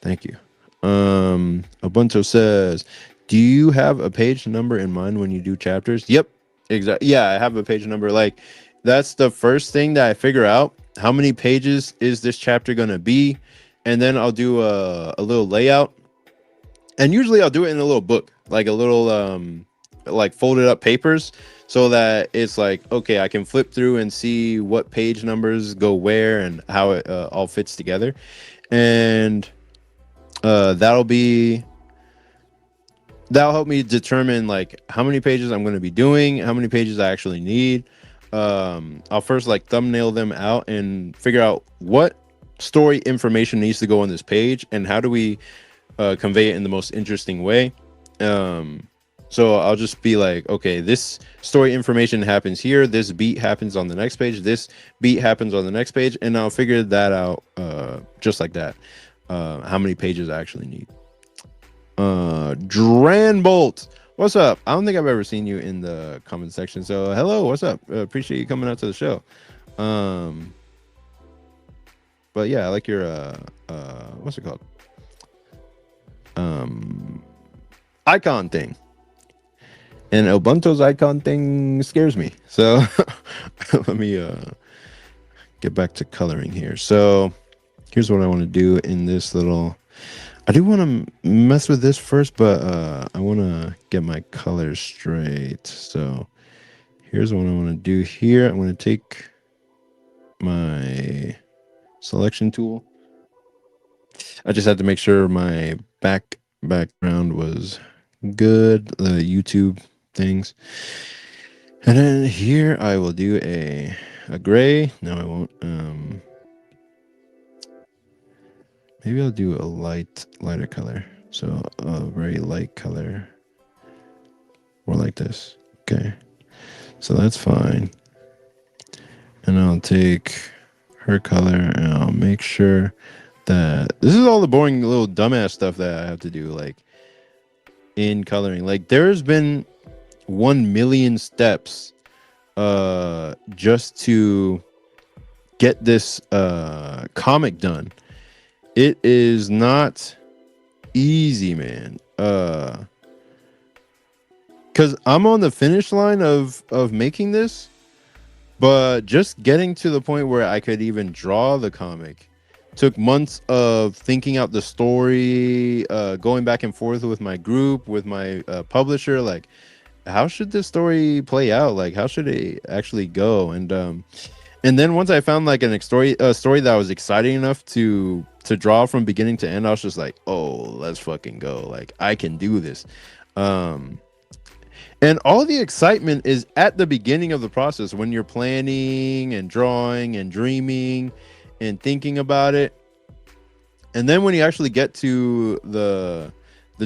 [SPEAKER 1] Thank you. Ubuntu says, Do you have a page number in mind when you do chapters? Yep, exactly. Yeah, I have a page number. Like, that's the first thing that I figure out. How many pages is this chapter gonna be? And then I'll do a little layout. And usually I'll do it in a little book, like a little like folded up papers, so that it's like, okay, I can flip through and see what page numbers go where and how it all fits together. And that'll be that'll help me determine like how many pages I'm going to be doing, how many pages I actually need. I'll first like thumbnail them out and figure out what story information needs to go on this page and how do we convey it in the most interesting way. So I'll just be like, okay, this story information happens here, this beat happens on the next page, this beat happens on the next page, and I'll figure that out just like that. How many pages I actually need. Dranbolt, what's up? I don't think I've ever seen you in the comment section, so hello, what's up? Appreciate you coming out to the show. But yeah, I like your what's it called, icon thing. And Ubuntu's icon thing scares me, so let me get back to coloring here. So here's what I want to do in this little, I do want to mess with this first, but I want to get my colors straight. So here's what I want to do here. I'm going to take my selection tool. I just had to make sure my background was good, the YouTube things. And then here I will do a gray. No, I won't. Maybe I'll do a lighter color. So a very light color, or like this. Okay, so that's fine. And I'll take her color and I'll make sure that this is all the boring little dumbass stuff that I have to do, like in coloring. Like there's been 1 million steps just to get this comic done. It is not easy, man. Because I'm on the finish line of making this, but just getting to the point where I could even draw the comic took months of thinking out the story, going back and forth with my group, with my publisher, like how should this story play out, like how should it actually go. And then once I found like a story that was exciting enough to draw from beginning to end, I was just like, oh, let's fucking go, like I can do this. And all the excitement is at the beginning of the process, when you're planning and drawing and dreaming and thinking about it. And then when you actually get to the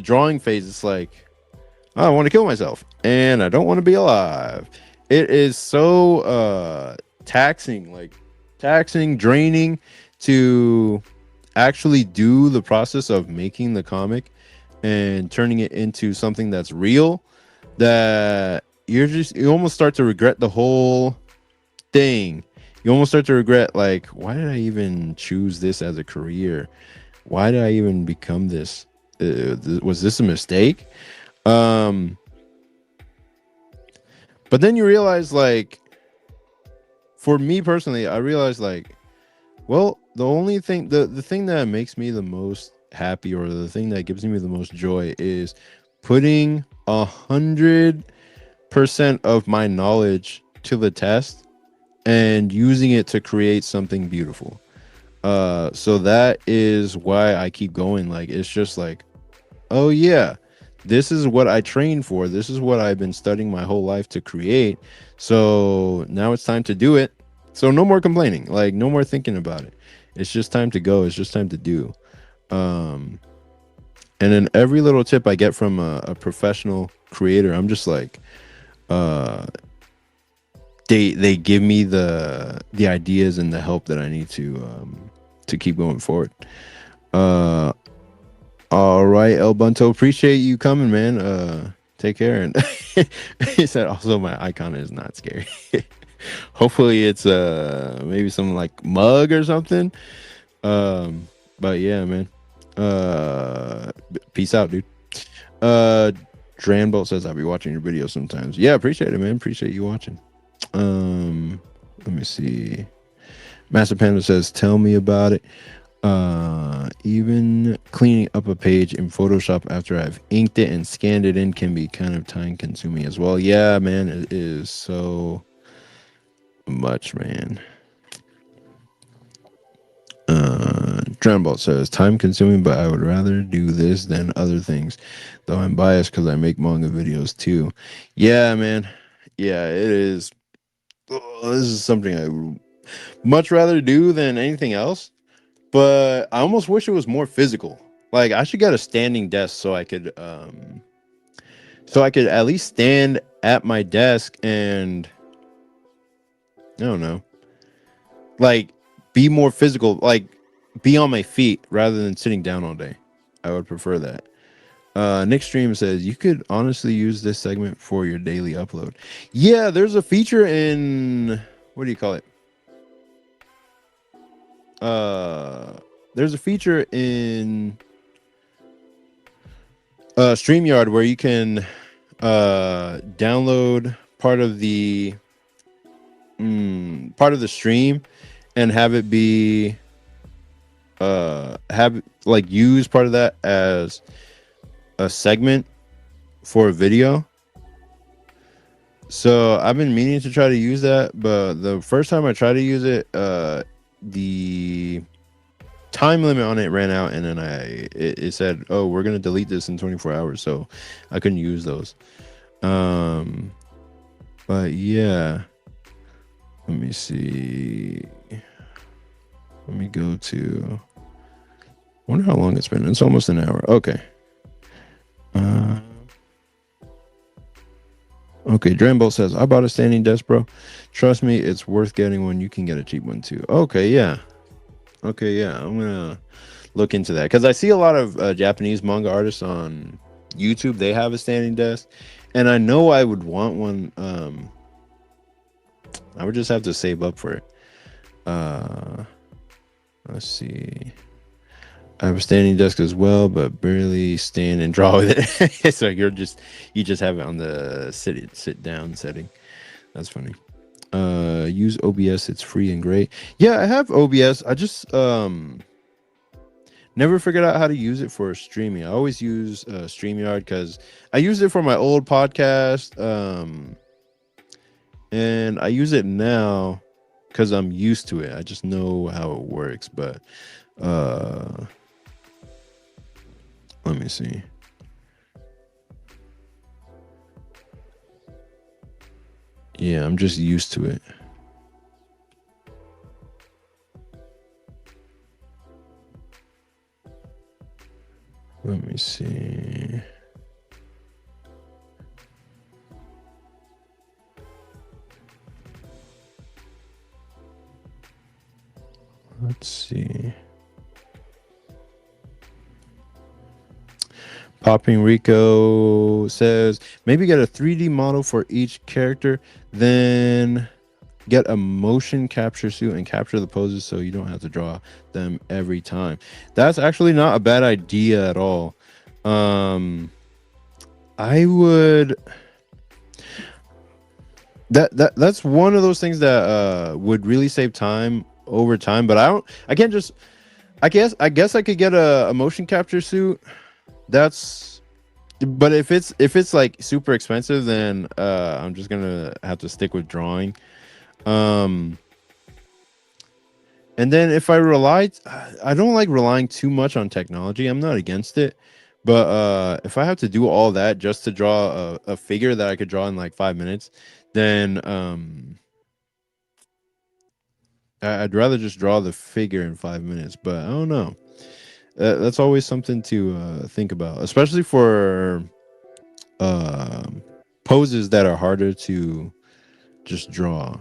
[SPEAKER 1] drawing phase, it's like, oh, I want to kill myself and I don't want to be alive. It is so taxing, draining to actually do the process of making the comic and turning it into something that's real, that you almost start to regret the whole thing. You almost start to regret, like, why did I even choose this as a career? Why did I even become this? Was this a mistake? But then you realize, like, for me personally, I realized, like, well, the only thing, the thing that makes me the most happy, or the thing that gives me the most joy, is putting 100% of my knowledge to the test and using it to create something beautiful. So that is why I keep going. Like, it's just like, oh yeah, this is what I trained for. This is what I've been studying my whole life to create. So now it's time to do it. So no more complaining, like no more thinking about it. It's just time to go. It's just time to do. And then every little tip I get from a professional creator, I'm just like, they give me the ideas and the help that I need to keep going forward. All right, El Bunto, appreciate you coming, man. Take care. And he said also my icon is not scary. Hopefully it's maybe some like mug or something. But yeah, man. Peace out, dude. Dranbolt says I'll be watching your videos sometimes. Yeah, appreciate it, man. Appreciate you watching. Let me see. Master Panda says, tell me about it. Even cleaning up a page in Photoshop after I've inked it and scanned it in can be kind of time consuming as well. Yeah, man, it is so much, man. Dranbolt says, time consuming, but I would rather do this than other things. Though I'm biased because I make manga videos too. Yeah, man. Yeah, it is. Oh, this is something I would much rather do than anything else. But I almost wish it was more physical. Like I should get a standing desk so I could at least stand at my desk and I don't know. Like be more physical, like be on my feet rather than sitting down all day. I would prefer that. Nick Stream says you could honestly use this segment for your daily upload. Yeah, there's a feature in what do you call it? There's a feature in StreamYard where you can download part of the stream and have it be have like use part of that as a segment for a video. So I've been meaning to try to use that, but the first time I tried to use it, the time limit on it ran out, and then it said, "Oh, we're gonna delete this in 24 hours," so I couldn't use those. But yeah, let me see. Let me go to. I wonder how long it's been. It's almost an hour. Okay. Okay, Drambo says, I bought a standing desk, bro. Trust me, it's worth getting one. You can get a cheap one too. Okay, yeah. Okay, yeah. I'm gonna look into that because I see a lot of Japanese manga artists on YouTube. They have a standing desk, and I know I would want one. I would just have to save up for it. Let's see. I have a standing desk as well, but barely stand and draw with it. So you just have it on the sit down setting. That's funny. Use OBS, it's free and great. Yeah, I have OBS. I just never figured out how to use it for streaming. I always use StreamYard because I used it for my old podcast. And I use it now because I'm used to it. I just know how it works, but let me see. Yeah, I'm just used to it. Let me see. Let's see. Popping Rico says maybe get a 3D model for each character, then get a motion capture suit and capture the poses so you don't have to draw them every time. That's actually not a bad idea at all. I would that's one of those things that would really save time over time, but I can't just I guess I could get a motion capture suit. That's but if it's like super expensive, then I'm just gonna have to stick with drawing. And then if I don't like relying too much on technology. I'm not against it, but if I have to do all that just to draw a figure that I could draw in like 5 minutes, then I'd rather just draw the figure in 5 minutes. But I don't know. That's always something to think about, especially for poses that are harder to just draw.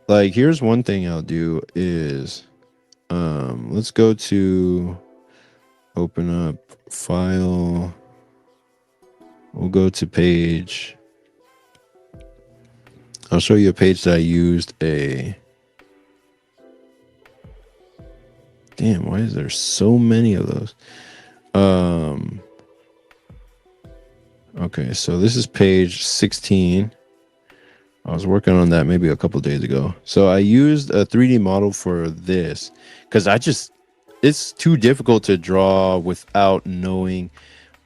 [SPEAKER 1] Like here's one thing I'll do is let's go to open up file. We'll go to page. I'll show you a page that I used a damn, why is there so many of those? Okay, so this is page 16. I was working on that maybe a couple days ago. So I used a 3D model for this because it's too difficult to draw without knowing,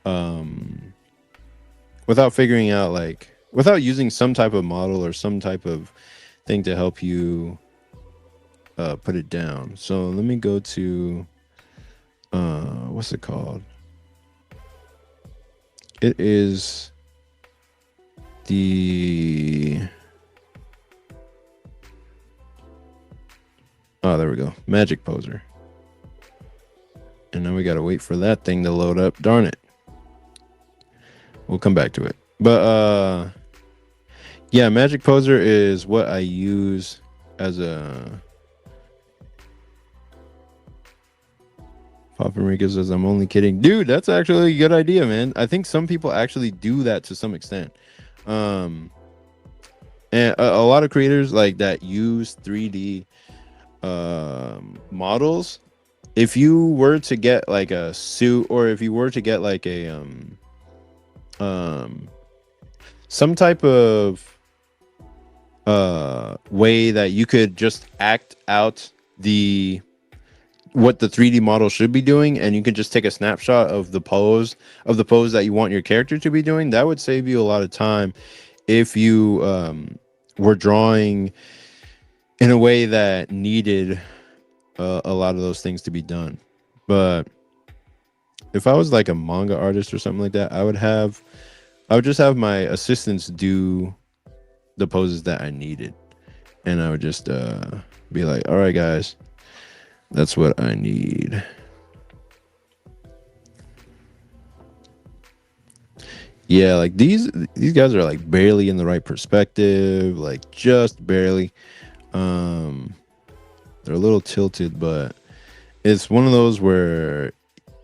[SPEAKER 1] um, without figuring out, like, without using some type of model or some type of thing to help you put it down. So let me go to, what's it called? It is the, oh, there we go. Magic Poser. And now we got to wait for that thing to load up. Darn it. We'll come back to it. But yeah, Magic Poser is what I use as a, Papa Enrique says, I'm only kidding. Dude, that's actually a good idea, man. I think some people actually do that to some extent. And a lot of creators like that use 3D models. If you were to get like a suit, or if you were to get like a some type of way that you could just act out what the 3D model should be doing, and you can just take a snapshot of the pose that you want your character to be doing, that would save you a lot of time if you were drawing in a way that needed a lot of those things to be done. But if I was like a manga artist or something like that, I would just have my assistants do the poses that I needed, and I would just be like, all right guys, that's what I need. Yeah, like these guys are like barely in the right perspective, like just barely. They're a little tilted, but it's one of those where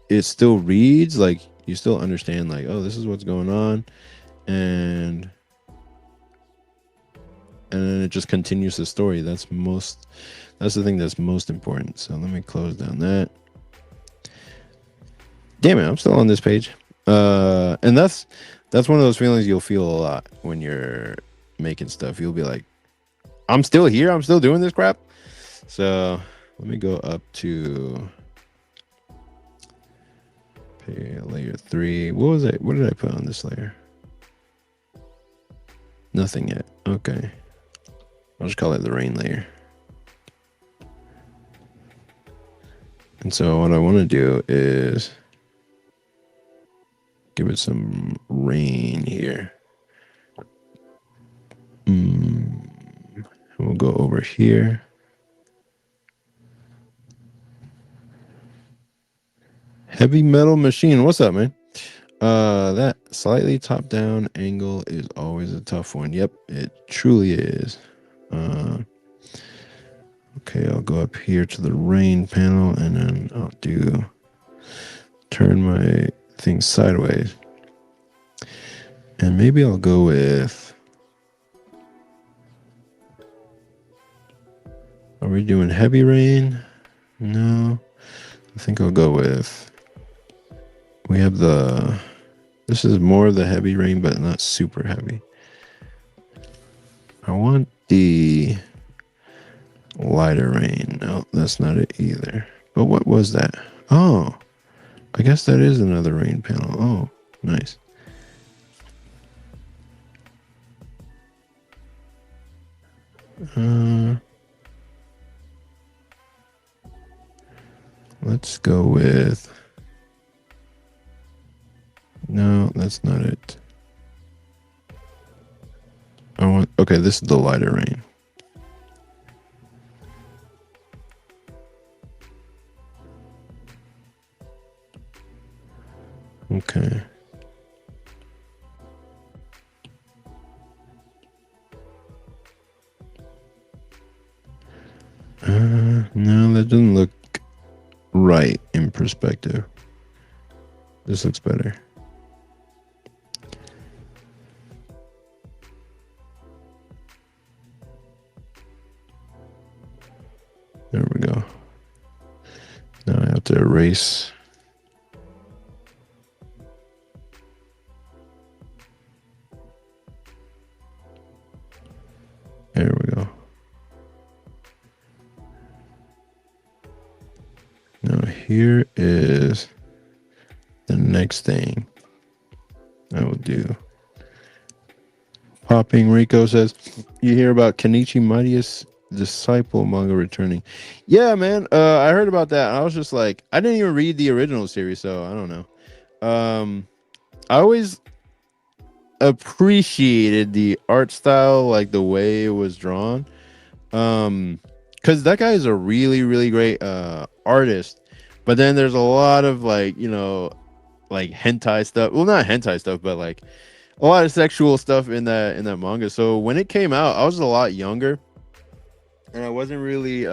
[SPEAKER 1] it still reads, like you still understand, like, oh, this is what's going on, and then it just continues the story. That's the thing that's most important. So let me close down that. Damn it, I'm still on this page. And that's one of those feelings you'll feel a lot when you're making stuff. You'll be like, I'm still here, I'm still doing this crap. So let me go up to layer 3. What did I put on this layer? Nothing yet. Okay, I'll just call it the rain layer. And so what I want to do is give it some rain here. We'll go over here. Heavy Metal Machine, what's up, man? That slightly top down angle is always a tough one. Yep, it truly is. Okay, I'll go up here to the rain panel, and then I'll turn my thing sideways. And maybe I'll go with, are we doing heavy rain? No, I think I'll go with, we have this is more of the heavy rain, but not super heavy. I want the lighter rain. No, that's not it either. But what was that? Oh, I guess that is another rain panel. Oh, nice. Let's go with, no, that's not it. Okay, this is the lighter rain. Okay. No, that doesn't look right in perspective. This looks better. There we go. Now I have to erase. here is the next thing I will do. Popping Rico says, you hear about Kenichi Mightiest Disciple manga returning? Yeah, man. I heard about that. I was just like, I didn't even read the original series, so I don't know. I always appreciated the art style, like the way it was drawn. Because that guy is a really, really great artist. But then there's a lot of like, like hentai stuff. Well, not hentai stuff, but like a lot of sexual stuff in that manga. So when it came out, I was a lot younger and I wasn't really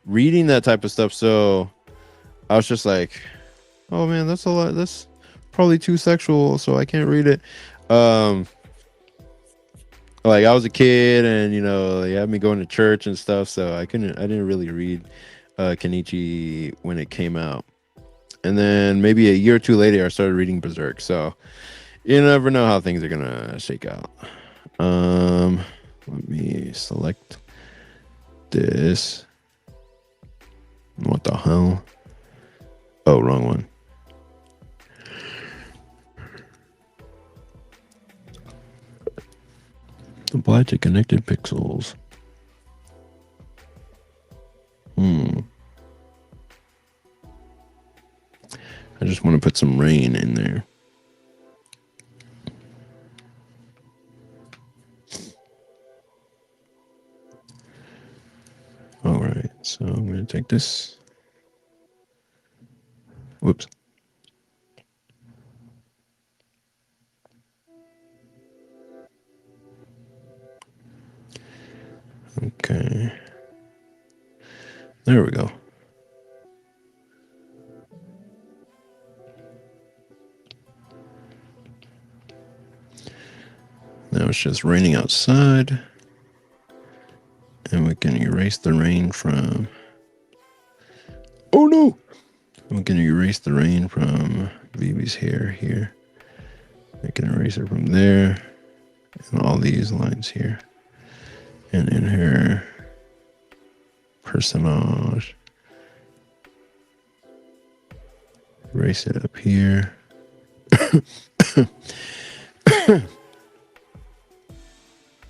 [SPEAKER 1] reading that type of stuff. So I was just like, oh man, that's a lot. That's probably too sexual, so I can't read it. Like I was a kid and they had me going to church and stuff, so I didn't really read Kenichi when it came out. And then maybe a year or two later I started reading Berserk. So you never know how things are gonna shake out. Let me select this. What the hell? Oh, wrong one. Apply to connected pixels. I just want to put some rain in there. All right, so I'm going to take this. Whoops. Okay. There we go. Now it's just raining outside. And we can erase the rain from... Oh no! We can erase the rain from Vivi's hair here. I can erase it from there. And all these lines here. And in her personage. Erase it up here.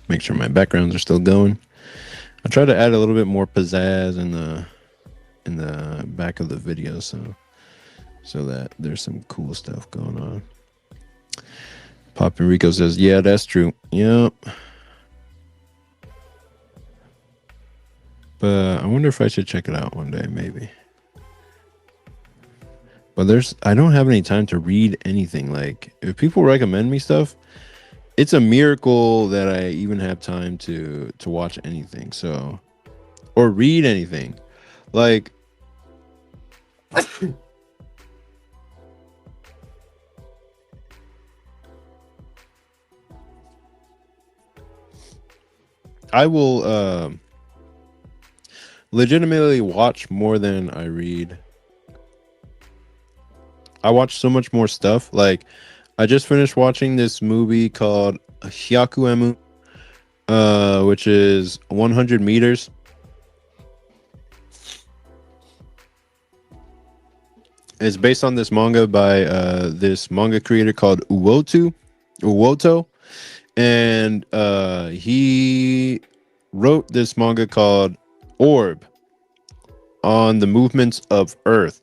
[SPEAKER 1] Make sure my backgrounds are still going. I try to add a little bit more pizzazz in the back of the video, so that there's some cool stuff going on. Pop Enrico says, yeah, that's true. Yep. But I wonder if I should check it out one day, maybe. But I don't have any time to read anything. Like, if people recommend me stuff, it's a miracle that I even have time to watch anything. So, or read anything. Like, I will legitimately watch more than I read. I watch so much more stuff. Like, I just finished watching this movie called Hyakuemu, which is 100 meters. It's based on this manga by this manga creator called Uwoto. And he wrote this manga called Orb on the movements of Earth.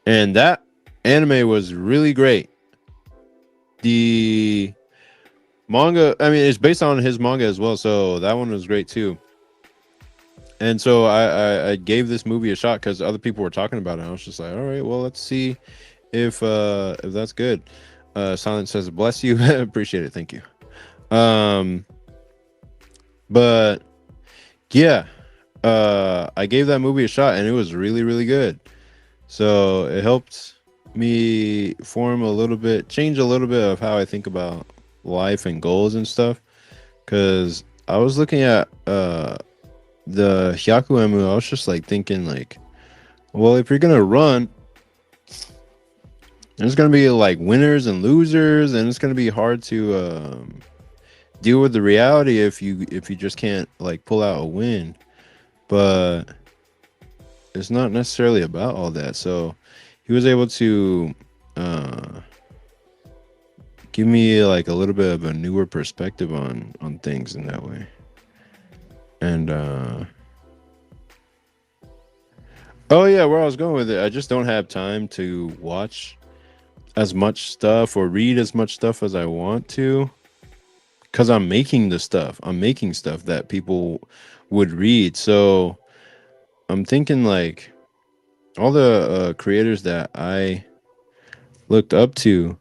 [SPEAKER 1] And that anime was really great. The manga, I mean, it's based on his manga as well, so that one was great too. And so I gave this movie a shot because other people were talking about it. I was just like, all right, well, let's see if that's good. Silent says, bless you. Appreciate it. Thank you. But yeah, I gave that movie a shot and it was really, really good. So it helped me change a little bit of how I think about life and goals and stuff. Because I was looking at the Hyakuemu, I was just like thinking like, well, if you're gonna run, there's gonna be like winners and losers, and it's gonna be hard to deal with the reality if you just can't like pull out a win. But it's not necessarily about all that. So he was able to uh, give me like a little bit of a newer perspective on things in that way. And oh yeah, where I was going with it, I just don't have time to watch as much stuff or read as much stuff as I want to because I'm making the stuff. I'm making stuff that people would read. So I'm thinking like all the creators that I looked up to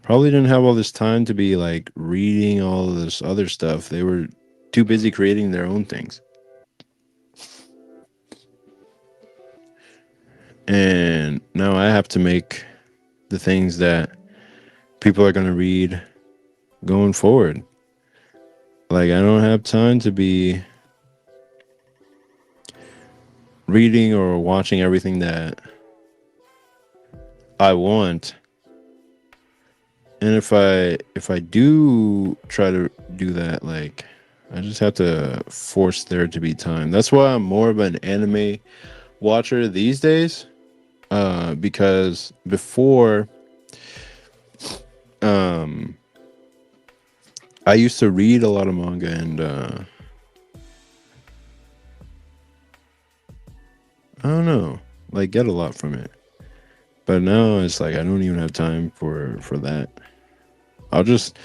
[SPEAKER 1] probably didn't have all this time to be like reading all of this other stuff. They were too busy creating their own things. And now I have to make the things that people are going to read going forward. Like, I don't have time to be reading or watching everything that I want. And if I do try to do that, like, I just have to force there to be time. That's why I'm more of an anime watcher these days. Because before, um, I used to read a lot of manga and I don't know, like get a lot from it. But now it's like I don't even have time for that. I'll just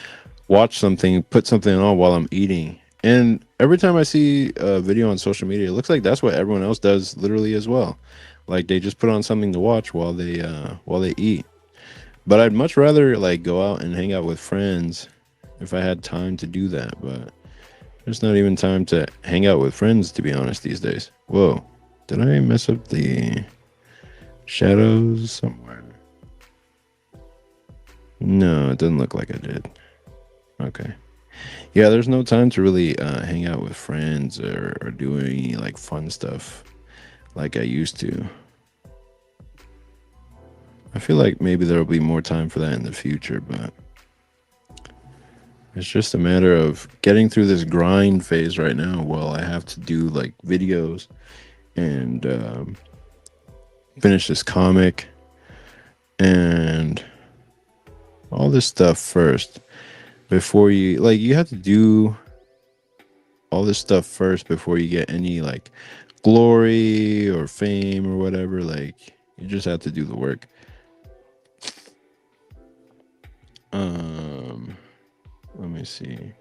[SPEAKER 1] watch something, put something on while I'm eating. And every time I see a video on social media, it looks like that's what everyone else does literally as well. Like they just put on something to watch while they eat. But I'd much rather like go out and hang out with friends if I had time to do that. But there's not even time to hang out with friends, to be honest, these days. Whoa. Did I mess up the shadows somewhere? No, it doesn't look like I did. Okay. Yeah, there's no time to really hang out with friends or do any like fun stuff like I used to. I feel like maybe there'll be more time for that in the future, but it's just a matter of getting through this grind phase right now while I have to do like videos and finish this comic and all this stuff first before you have to do all this stuff first before you get any like glory or fame or whatever. Like you just have to do the work. Let me see.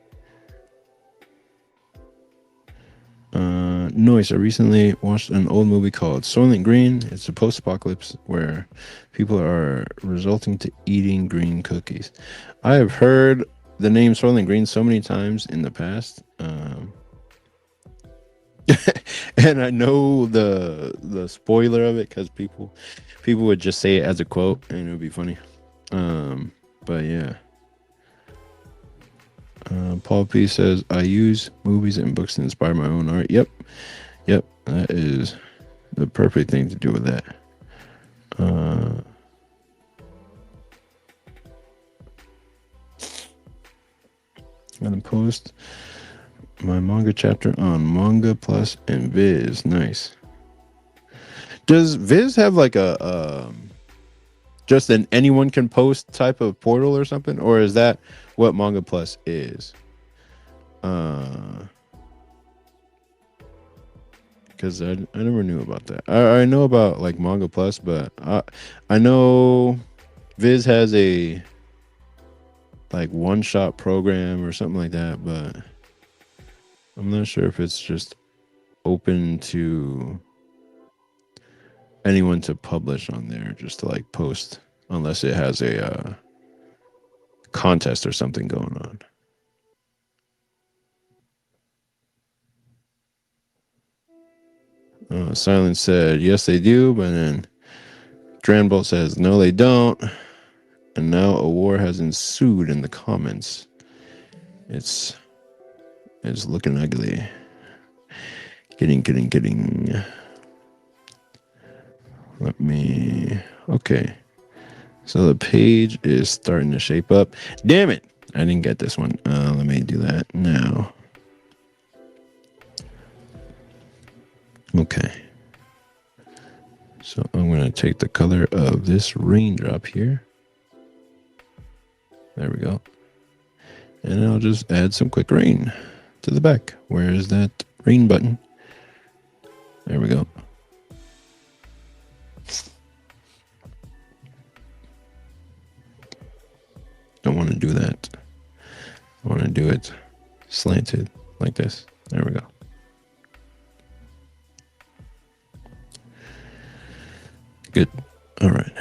[SPEAKER 1] Noise. I recently watched an old movie called Soylent Green. It's a post-apocalypse where people are resulting to eating green cookies. I have heard the name Soylent Green so many times in the past, and I know the spoiler of it because people would just say it as a quote, and it would be funny. But yeah. Paul P says, I use movies and books to inspire my own art. Yep. That is the perfect thing to do with that. I'm going to post my manga chapter on Manga Plus and Viz. Nice. Does Viz have like a just an anyone can post type of portal or something, or is that what Manga Plus is? Because I never knew about that. I know about like Manga Plus, but I know Viz has a like one shot program or something like that, but I'm not sure if it's just open to anyone to publish on there, just to like post, unless it has a contest or something going on. Silence said yes they do, but then Dranbolt says no they don't, and now a war has ensued in the comments. It's looking ugly. Kidding. Let me. Okay. So the page is starting to shape up. Damn it! I didn't get this one. Let me do that now. Okay. So I'm going to take the color of this raindrop here. There we go. And I'll just add some quick rain to the back. Where is that rain button? There we go. Don't want to do that. I want to do it slanted like this. There we go. Good. All right.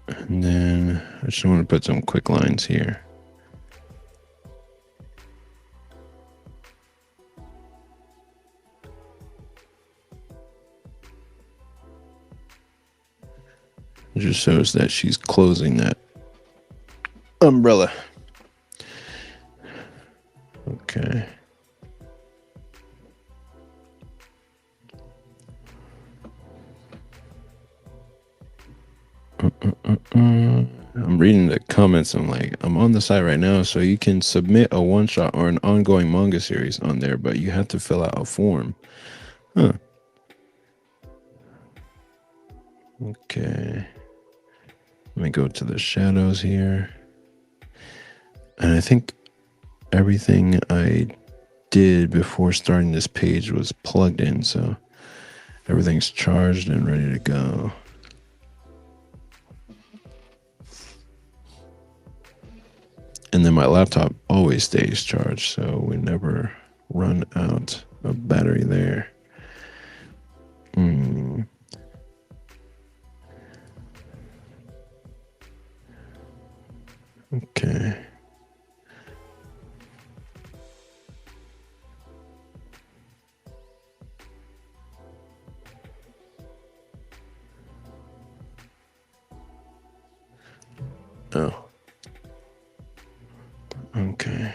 [SPEAKER 1] And then I just want to put some quick lines here. It just shows that she's closing that umbrella. Okay. I'm reading the comments. I'm like, I'm on the site right now, so you can submit a one-shot or an ongoing manga series on there, but you have to fill out a form. Huh. Okay. Let me go to the shadows here. And I think everything I did before starting this page was plugged in, so everything's charged and ready to go. And then my laptop always stays charged, so we never run out of battery there. Okay. Oh. Okay.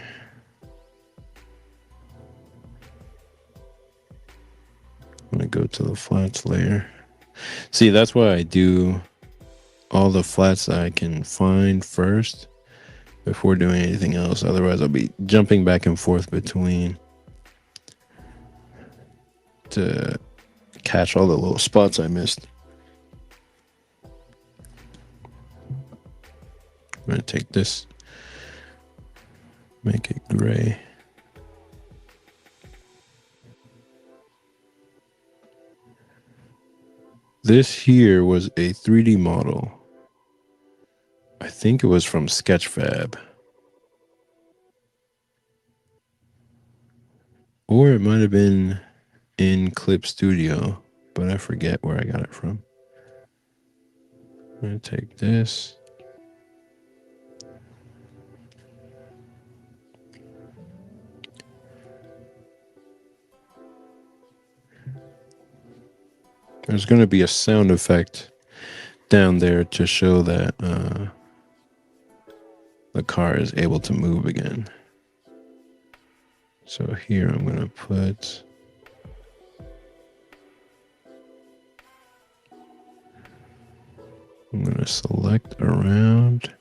[SPEAKER 1] I'm gonna go to the flats layer. See, that's why I do all the flats that I can find first before doing anything else. Otherwise, I'll be jumping back and forth between to catch all the little spots I missed. I'm gonna take this, make it gray. This here was a 3D model. I think it was from Sketchfab. Or it might have been in Clip Studio, but I forget where I got it from. I'm going to take this. There's going to be a sound effect down there to show that the car is able to move again. So here I'm going to put I'm going to select around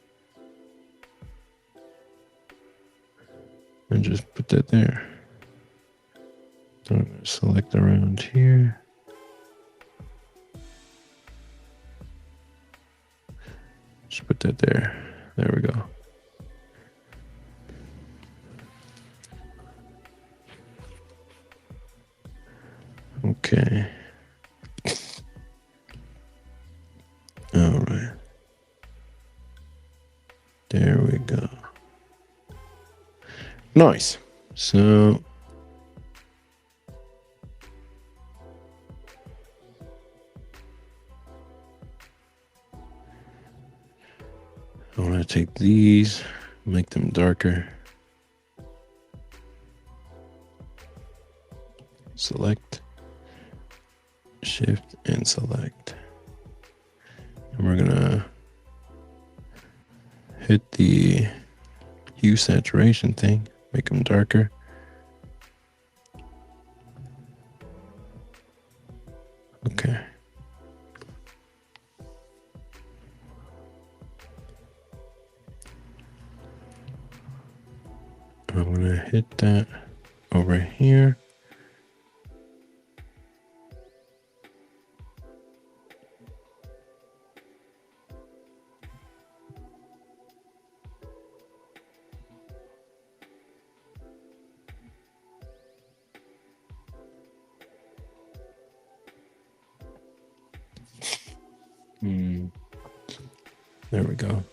[SPEAKER 1] and just put that there. I'm going to select around here. Just put that there. There we go. Okay. All right. There we go. Nice. So I want to take these, make them darker. Select, shift, and select. And we're gonna hit the hue saturation thing, make them darker. Okay. I'm gonna hit that over here. There we go.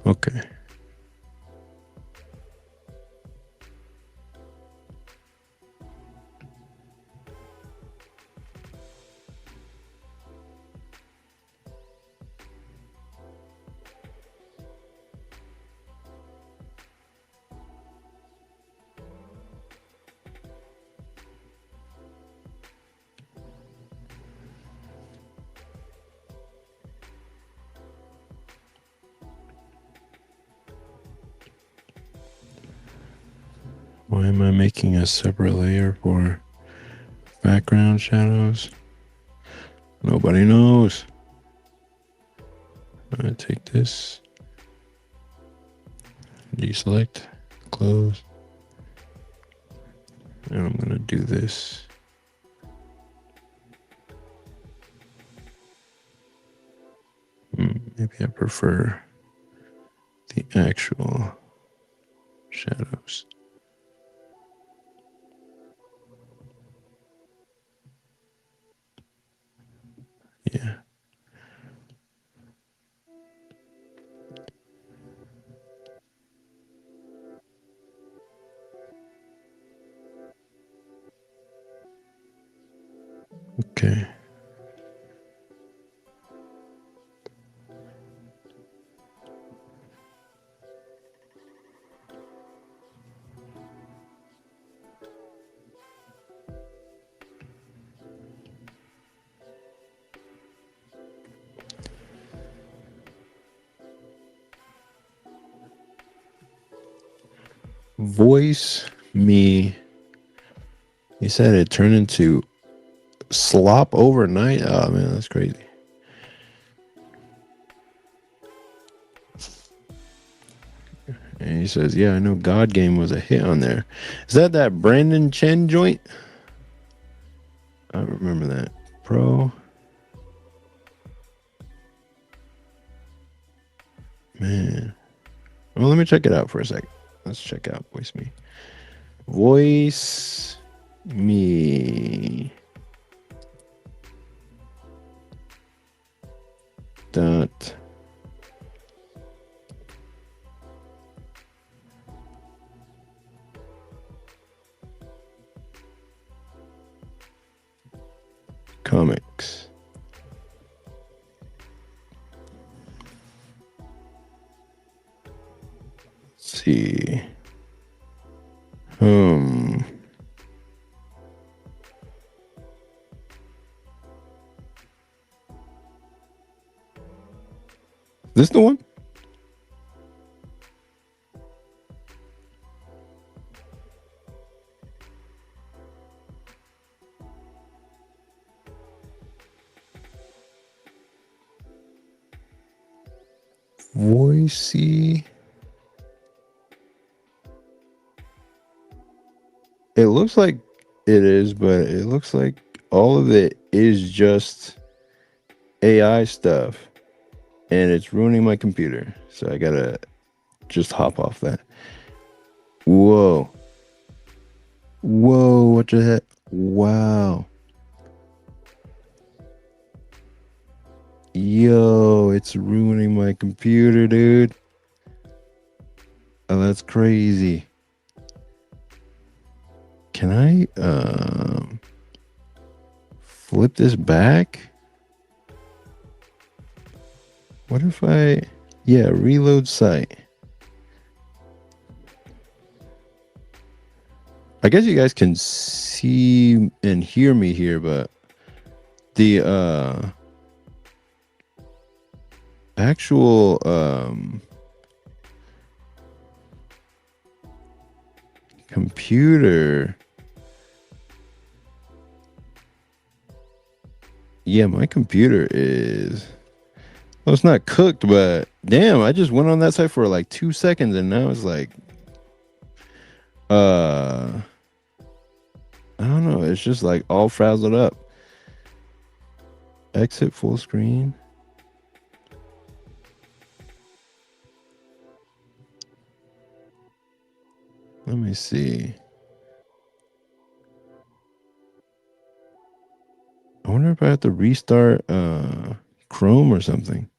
[SPEAKER 1] Okay. Why am I making a separate layer for background shadows? Nobody knows. I'm gonna take this, deselect, close, and I'm gonna do this. Maybe I prefer the actual shadows. Yeah. Okay. Voice me. He said it turned into slop overnight. Oh man, that's crazy. And he says, yeah, I know God Game was a hit on there. Is that Brandon Chen joint? I remember that. Pro. Man. Well, let me check it out for a sec. Let's check out Voice Me. Voice Me. Dot. Comics. Let's see. This the one? Voicey. It looks like it is, but it looks like all of it is just AI stuff. And it's ruining my computer. So I gotta just hop off that. Whoa. Whoa, what the heck? Wow. Yo, it's ruining my computer, dude. Oh, that's crazy. Can I flip this back? What if reload site. I guess you guys can see and hear me here, but the actual computer. Yeah, my computer is, well, it's not cooked, but damn, I just went on that site for like 2 seconds and now it's like uh I don't know, it's just like all frazzled up. Exit full screen. Let me see. I wonder if I have to restart Chrome or something.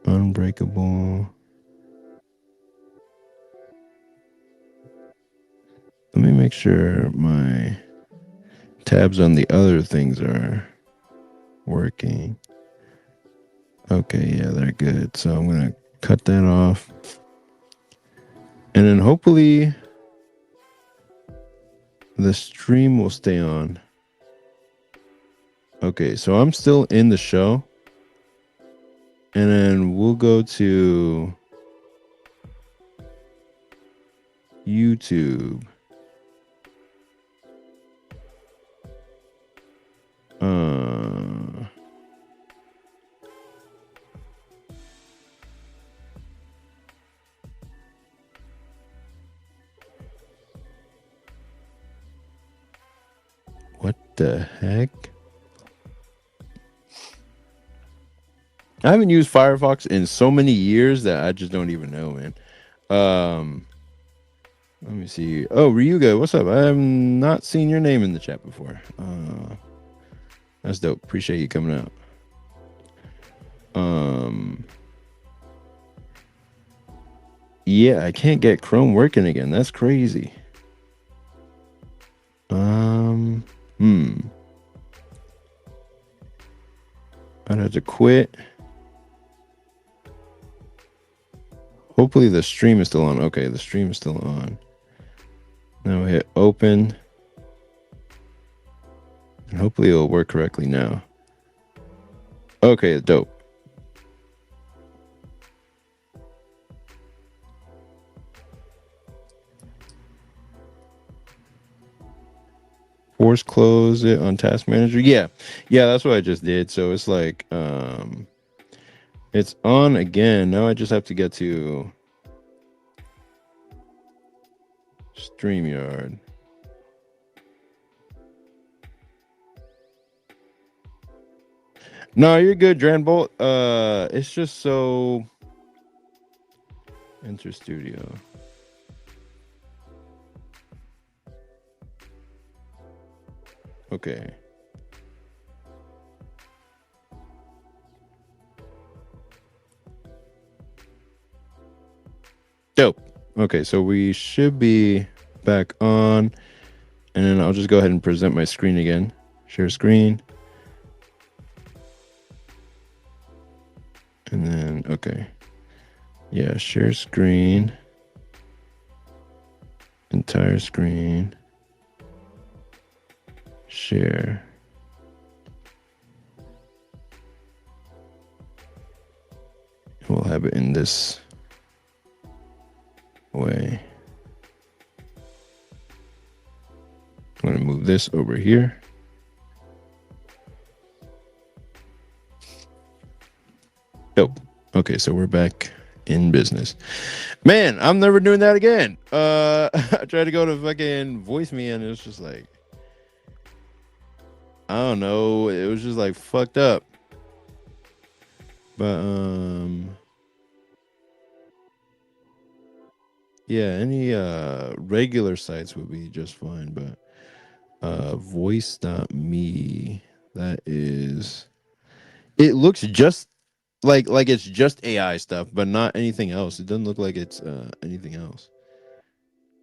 [SPEAKER 1] Unbreakable. Let me make sure my tabs on the other things are working. Okay, yeah, they're good. So I'm gonna cut that off. And then hopefully the stream will stay on. Okay, so I'm still in the show. And then we'll go to YouTube. What the heck? I haven't used Firefox in so many years that I just don't even know, man. Let me see. Oh, Ryuga, what's up? I have not seen your name in the chat before. That's dope. Appreciate you coming out. Yeah, I can't get Chrome working again. That's crazy. I'd have to quit. Hopefully the stream is still on. Okay, the stream is still on. Now we hit open. And hopefully it'll work correctly now. Okay, dope. Force close it on Task Manager. Yeah, that's what I just did. So it's like it's on again. Now I just have to get to StreamYard. No, you're good, Dranbolt. It's just so Enter Studio. Okay. Dope. Okay, so we should be back on. And then I'll just go ahead and present my screen again. Share screen. And then, okay. Yeah, share screen. Entire screen. Share. We'll have it in this way. I'm going to move this over here. Dope. Okay, so we're back in business. Man, I'm never doing that again. I tried to go to fucking voice me and it was just like, I don't know. It was just like fucked up. But yeah, any regular sites would be just fine, but voice.me, that is, it looks just like it's just AI stuff, but not anything else. It doesn't look like it's anything else.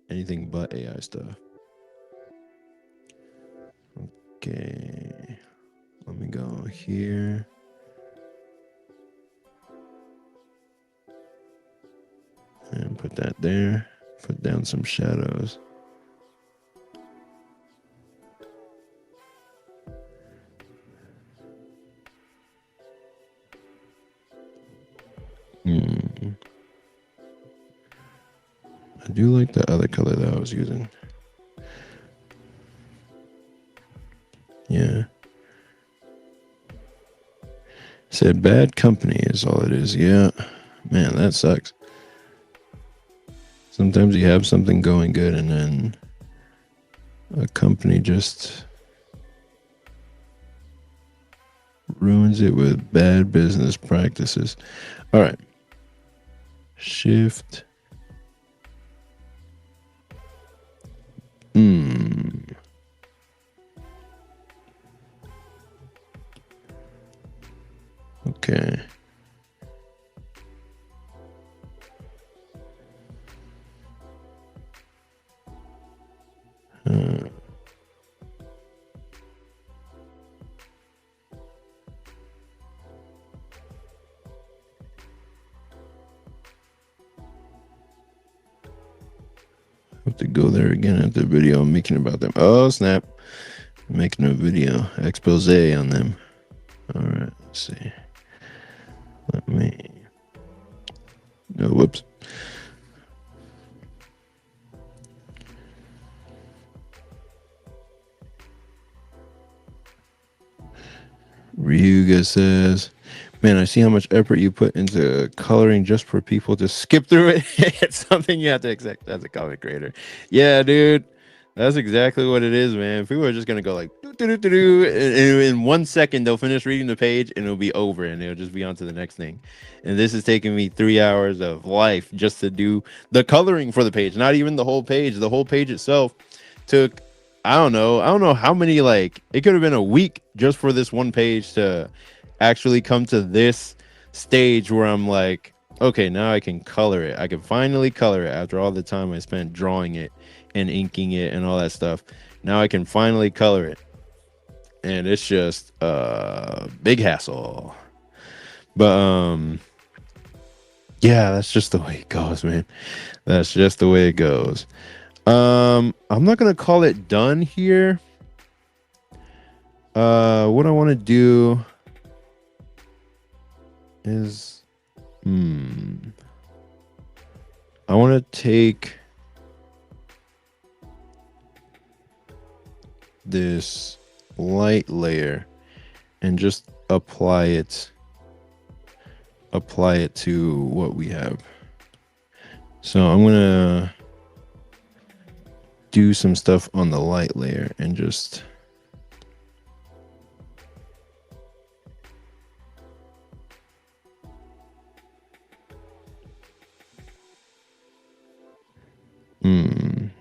[SPEAKER 1] Anything but AI stuff. Okay. Let me go here. And put that there. Put down some shadows. do like the other color that I was using. Yeah. Said bad company is all it is. Yeah. Man, that sucks. Sometimes you have something going good and then a company just ruins it with bad business practices. All right. Shift. Okay. Have to go there again at the video I'm making about them. Oh, snap. I'm making a video expose on them. All right. Let's see. Let me. No, whoops. Ryuga says, man, I see how much effort you put into coloring just for people to skip through it. It's something you have to accept as a comic creator. Yeah, dude. That's exactly what it is, man. People are just going to go like, and in 1 second, they'll finish reading the page and it'll be over and it'll just be on to the next thing. And this is taking me 3 hours of life just to do the coloring for the page. Not even the whole page. The whole page itself took, I don't know how many, like, it could have been a week just for this one page to actually come to this stage where I'm like, okay, now I can color it. I can finally color it after all the time I spent drawing it and inking it and all that stuff. Now I can finally color it. And it's just a big hassle. But yeah, that's just the way it goes, man. That's just the way it goes. I'm not gonna call it done here. What I want to do is I want to take this light layer and just apply it to what we have. So I'm gonna do some stuff on the light layer and just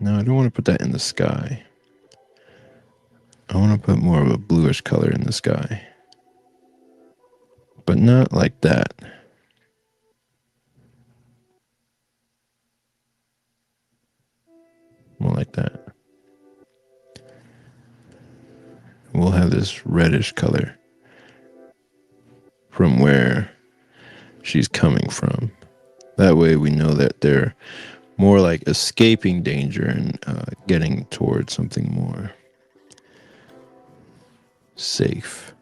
[SPEAKER 1] no, I don't want to put that in the sky. I want to put more of a bluish color in the sky. But not like that. More like that. We'll have this reddish color from where she's coming from. That way we know that they're more like escaping danger and getting towards something more safe.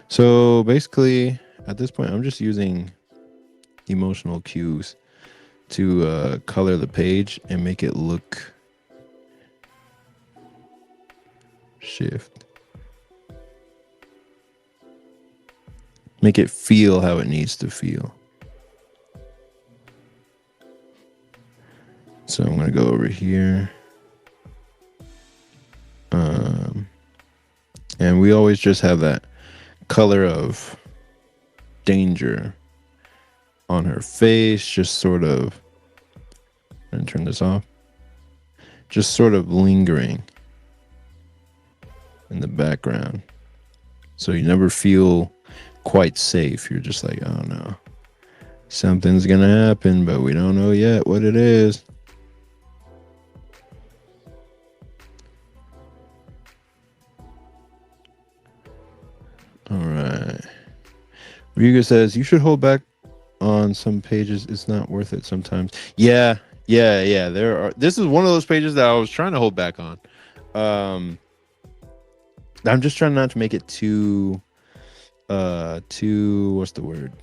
[SPEAKER 1] So basically, at this point, I'm just using emotional cues to color the page and make it look shift. Make it feel how it needs to feel. So I'm going to go over here. And we always just have that color of danger on her face, just sort of, and turn this off, just sort of lingering in the background. So you never feel quite safe. You're just like, oh no, something's going to happen, but we don't know yet what it is. All right. Ryuga says, you should hold back on some pages. It's not worth it sometimes. Yeah. This is one of those pages that I was trying to hold back on. I'm just trying not to make it too, what's the word?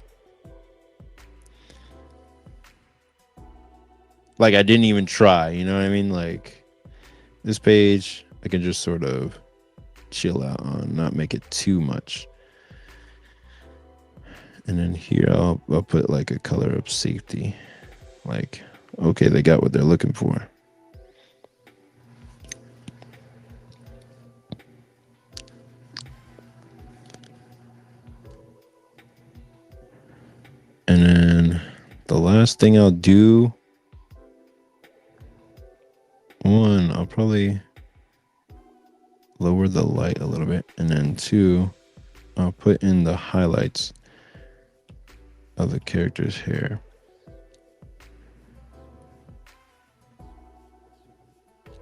[SPEAKER 1] like I didn't even try, you know what I mean? Like this page I can just sort of chill out on, not make it too much. And then here I'll put like a color of safety. Like, okay, they got what they're looking for. And then the last thing I'll do, one, I'll probably lower the light a little bit. And then two, I'll put in the highlights of the character's hair.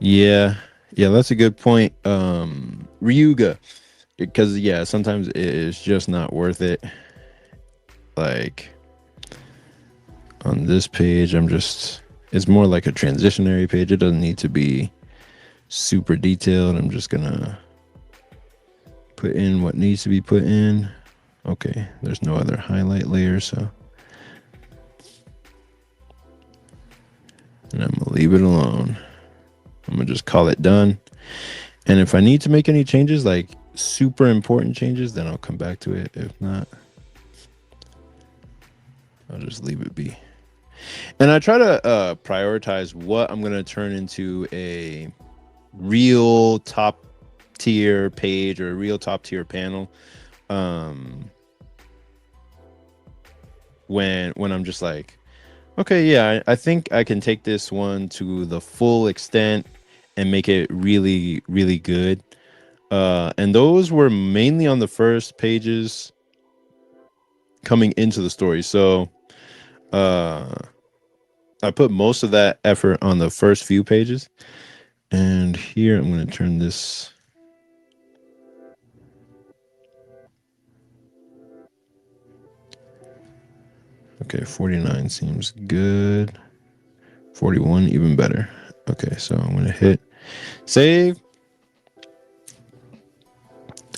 [SPEAKER 1] Yeah, that's a good point. Ryuga, because yeah, sometimes it is just not worth it. Like on this page, it's more like a transitionary page. It doesn't need to be super detailed. I'm just gonna put in what needs to be put in. Okay, there's no other highlight layer, so and I'm gonna leave it alone. I'm gonna just call it done. And if I need to make any changes, like super important changes, then I'll come back to it. If not, I'll just leave it be. And I try to prioritize what I'm gonna turn into a real top tier page or a real top tier panel. When I'm just like, okay, yeah, I think I can take this one to the full extent and make it really, really good. And those were mainly on the first pages coming into the story. So I put most of that effort on the first few pages. And here I'm going to turn this. Okay, 49 seems good. 41, even better. Okay, so I'm going to hit save.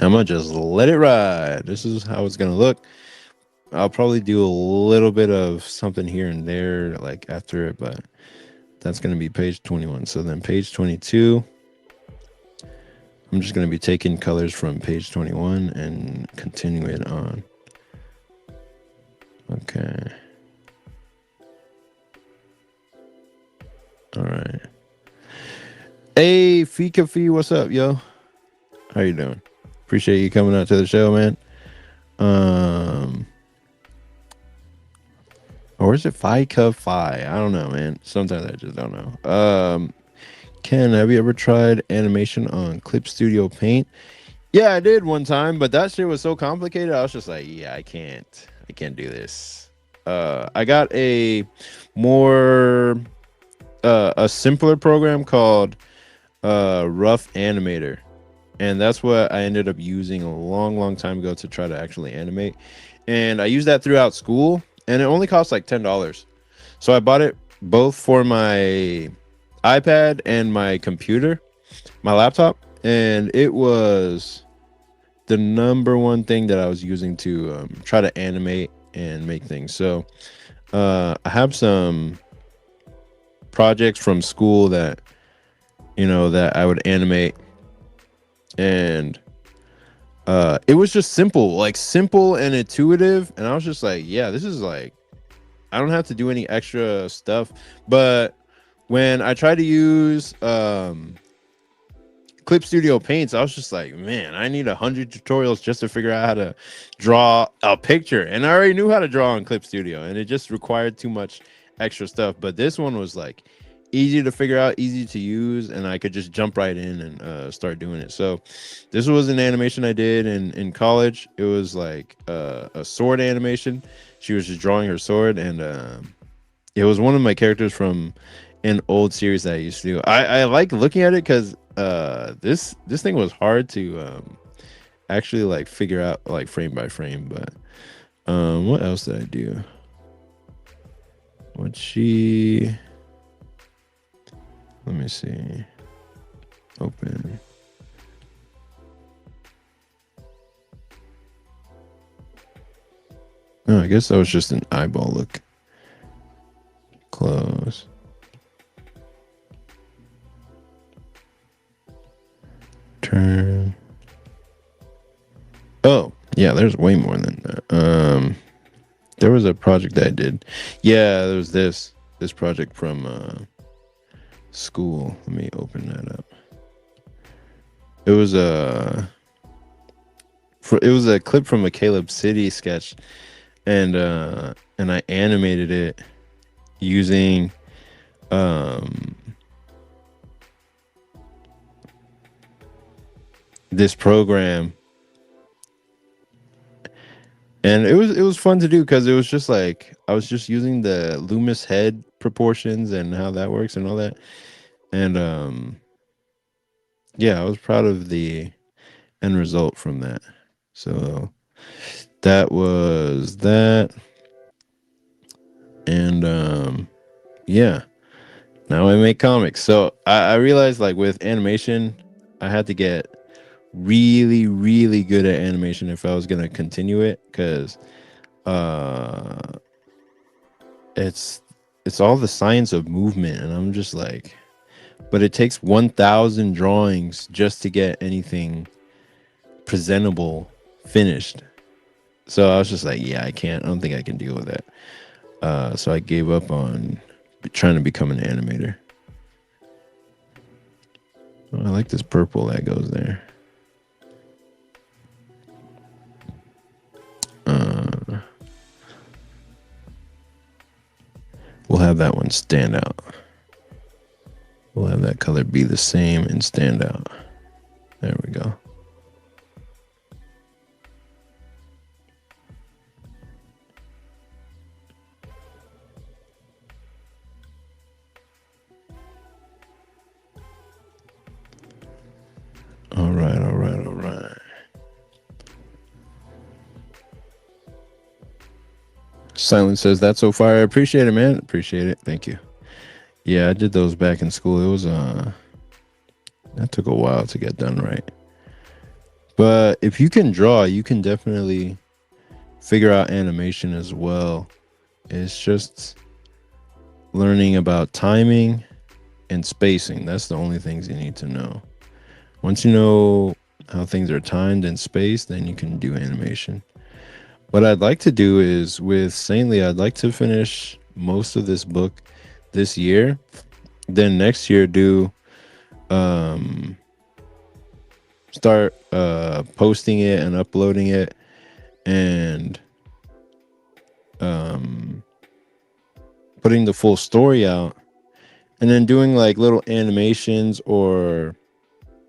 [SPEAKER 1] I'm going to just let it ride. This is how it's going to look. I'll probably do a little bit of something here and there like after it, but that's going to be page 21. So then page 22, I'm just going to be taking colors from page 21 and continuing it on. Okay. All right. Hey, Fika Fee, what's up, yo? How you doing? Appreciate you coming out to the show, man. Or is it Fika Fi? I don't know, man. Sometimes I just don't know. Ken, have you ever tried animation on Clip Studio Paint? Yeah, I did one time, but that shit was so complicated. I was just like, yeah, I can't do this. I got a more a simpler program called Rough Animator, and that's what I ended up using a long time ago to try to actually animate. And I used that throughout school, and it only cost like $10. So I bought it both for my iPad and my computer, my laptop, and it was the number one thing that I was using to try to animate and make things. So I have some projects from school that that I would animate, and it was just simple and intuitive, and I was just like, yeah, this is like, I don't have to do any extra stuff. But when I tried to use Clip Studio Paints, I was just like, man, I need 100 tutorials just to figure out how to draw a picture. And I already knew how to draw on Clip Studio, and it just required too much extra stuff. But this one was like easy to figure out, easy to use, and I could just jump right in and start doing it. So this was an animation I did in college. It was like a sword animation. She was just drawing her sword, and it was one of my characters from an old series that I used to do. I like looking at it because this thing was hard to actually like figure out like frame by frame. But what else did I do? Let me see. Open. Oh, I guess that was just an eyeball look. Close. Turn. Oh, yeah, there's way more than that. There was a project that I did. Yeah, there was this project from school. Let me open that up. It was a clip from a Caleb City sketch, and I animated it using this program, and it was fun to do because it was just like I was just using the Loomis head proportions and how that works and all that, and yeah, I was proud of the end result from that. So that was that, and yeah, now I make comics. So I realized, like, with animation, I had to get really, really good at animation if I was gonna continue it, because uh it's all the science of movement, and I'm just like, but it takes 1,000 drawings just to get anything presentable finished. So I was just like, yeah, I don't think I can deal with that. So I gave up on trying to become an animator. Oh, I like this purple that goes there. We'll have that one stand out. We'll have that color be the same and stand out. There we go. All right. Silence says, that's so fire. I appreciate it, man. Appreciate it. Thank you. Yeah, I did those back in school. It was that took a while to get done right. But if you can draw, you can definitely figure out animation as well. It's just learning about timing and spacing. That's the only things you need to know. Once you know how things are timed and spaced, then you can do animation. What I'd like to do is, with Saintly, I'd like to finish most of this book this year. Then next year do start posting it and uploading it, and putting the full story out, and then doing like little animations or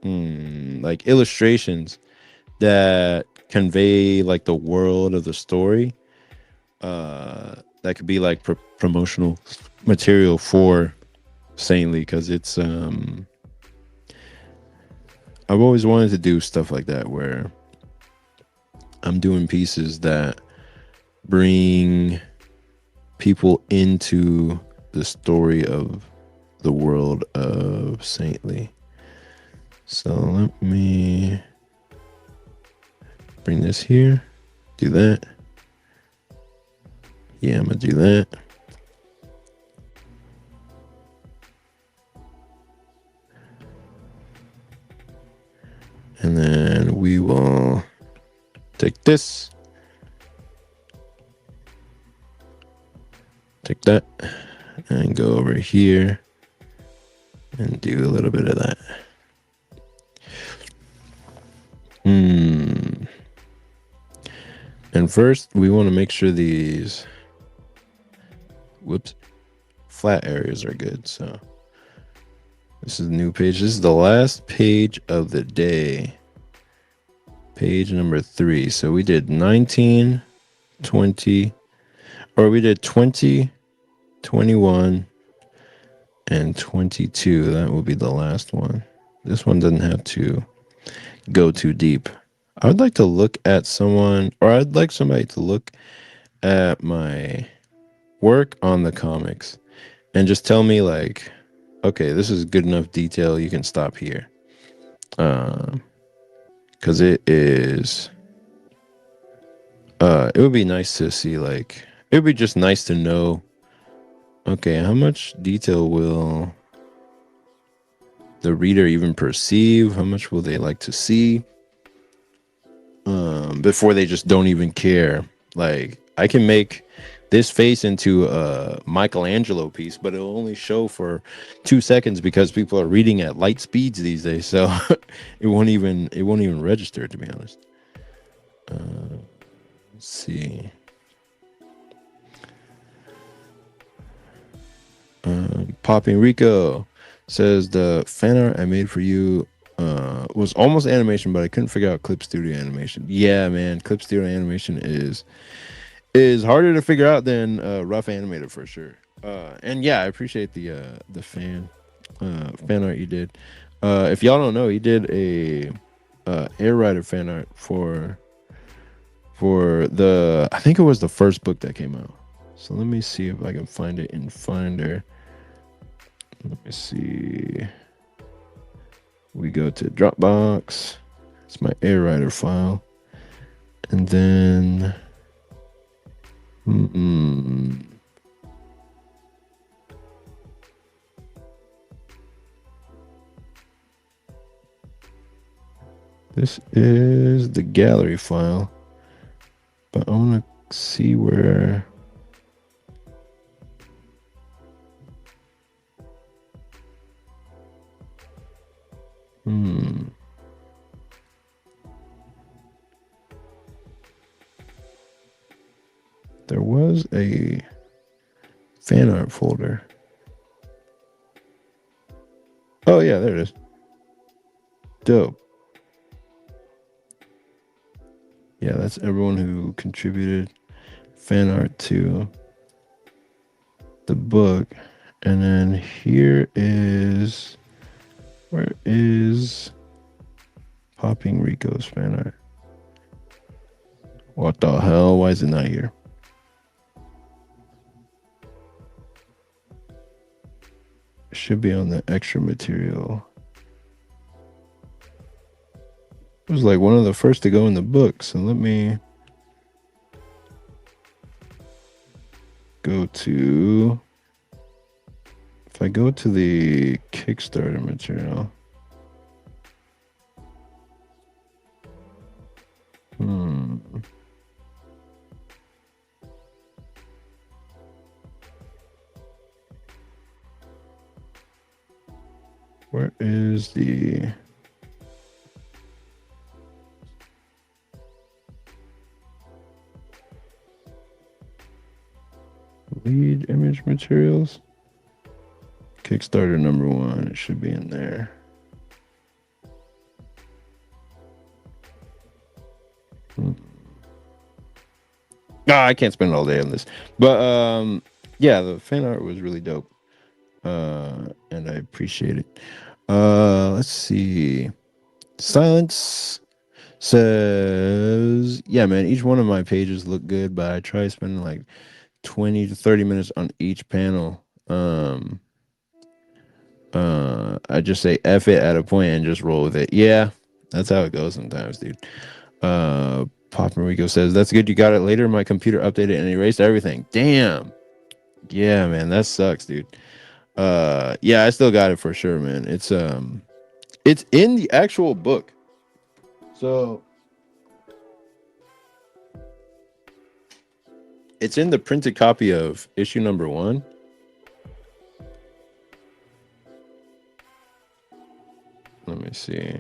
[SPEAKER 1] like illustrations that convey like the world of the story. That could be like promotional material for Saintly, because it's I've always wanted to do stuff like that, where I'm doing pieces that bring people into the story of the world of Saintly. So let me bring this here, do that. Yeah, I'm gonna do that. And then we will take this, take that, and go over here and do a little bit of that. And first, we want to make sure these flat areas are good. So this is a new page. This is the last page of the day. Page number 3. So we did 19, 20, or we did 20, 21, and 22. That will be the last one. This one doesn't have to go too deep. I would like to look at someone, or I'd like somebody to look at my work on the comics and just tell me, like, okay, this is good enough detail, you can stop here. Because it would be nice to see, like, it would be just nice to know, okay, how much detail will the reader even perceive? How much will they like to see before they just don't even care? Like, I can make this face into a Michelangelo piece, but it'll only show for 2 seconds because people are reading at light speeds these days. So it won't even register, to be honest. Let's see. Popping Rico says the fan art I made for you was almost animation, but I couldn't figure out Clip Studio animation. Yeah, man, Clip Studio animation is harder to figure out than rough animated for sure. And yeah, I appreciate the fan art you did. If y'all don't know, he did a Air Rider fan art for the, I think it was the first book that came out. So let me see if I can find it in Finder. Let me see. We go to Dropbox. It's my Air Rider file. And then this is the gallery file. But I want to see where there was a fan art folder. Oh yeah, there it is. Dope. Yeah, that's everyone who contributed fan art to the book. And then here is, where is Popping Rico's fan art? What the hell? Why is it not here? It should be on the extra material. It was like one of the first to go in the book. So let me go to, if I go to the Kickstarter material. Where is the lead image materials? Kickstarter number 1. It should be in there. I can't spend all day on this. But yeah, the fan art was really dope. And I appreciate it. Let's see. Silence says, yeah, man, each one of my pages look good, but I try spending like 20 to 30 minutes on each panel. I just say F it at a point and just roll with it. Yeah, that's how it goes sometimes, dude. Papa Rico says, that's good you got it later. My computer updated and erased everything. Damn. Yeah, man, that sucks, dude. Yeah, I still got it for sure, man. It's in the actual book. So it's in the printed copy of issue number 1. Let me see.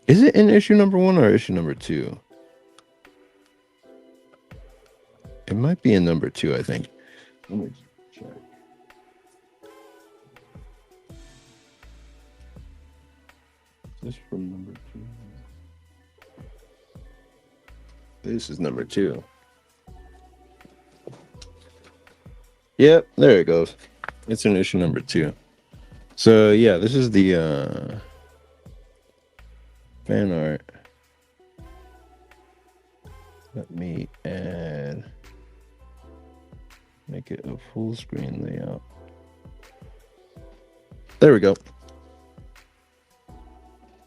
[SPEAKER 1] Is it in issue number 1 or issue number 2? It might be in number 2, I think. Let me check. Is this from number 2? This is number 2. Yep, there it goes. It's in issue number 2. So yeah, this is the fan art. Let me make it a full screen layout. There we go.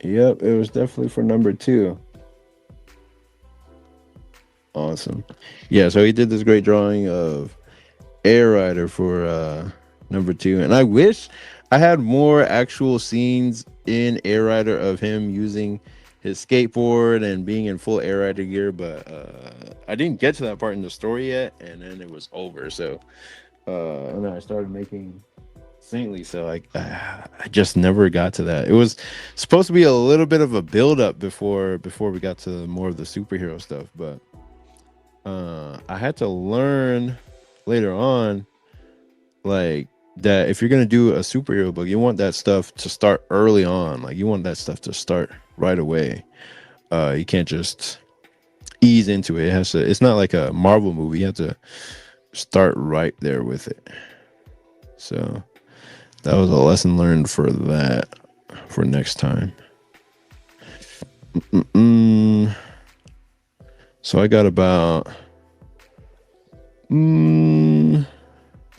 [SPEAKER 1] Yep, it was definitely for number 2. Awesome. Yeah, so he did this great drawing of Air Rider for number 2, and I wish I had more actual scenes in Air Rider of him using his skateboard and being in full Air Rider gear, but I didn't get to that part in the story yet, and then it was over. So and then I started making Saintly, so like I just never got to that. It was supposed to be a little bit of a build up before we got to more of the superhero stuff, but I had to learn later on, like, that if you're gonna do a superhero book, you want that stuff to start early on. Like, you want that stuff to start right away. You can't just ease into it. It has to. It's not like a Marvel movie. You have to start right there with it. So that was a lesson learned for that for next time. Mm-mm. So I got about.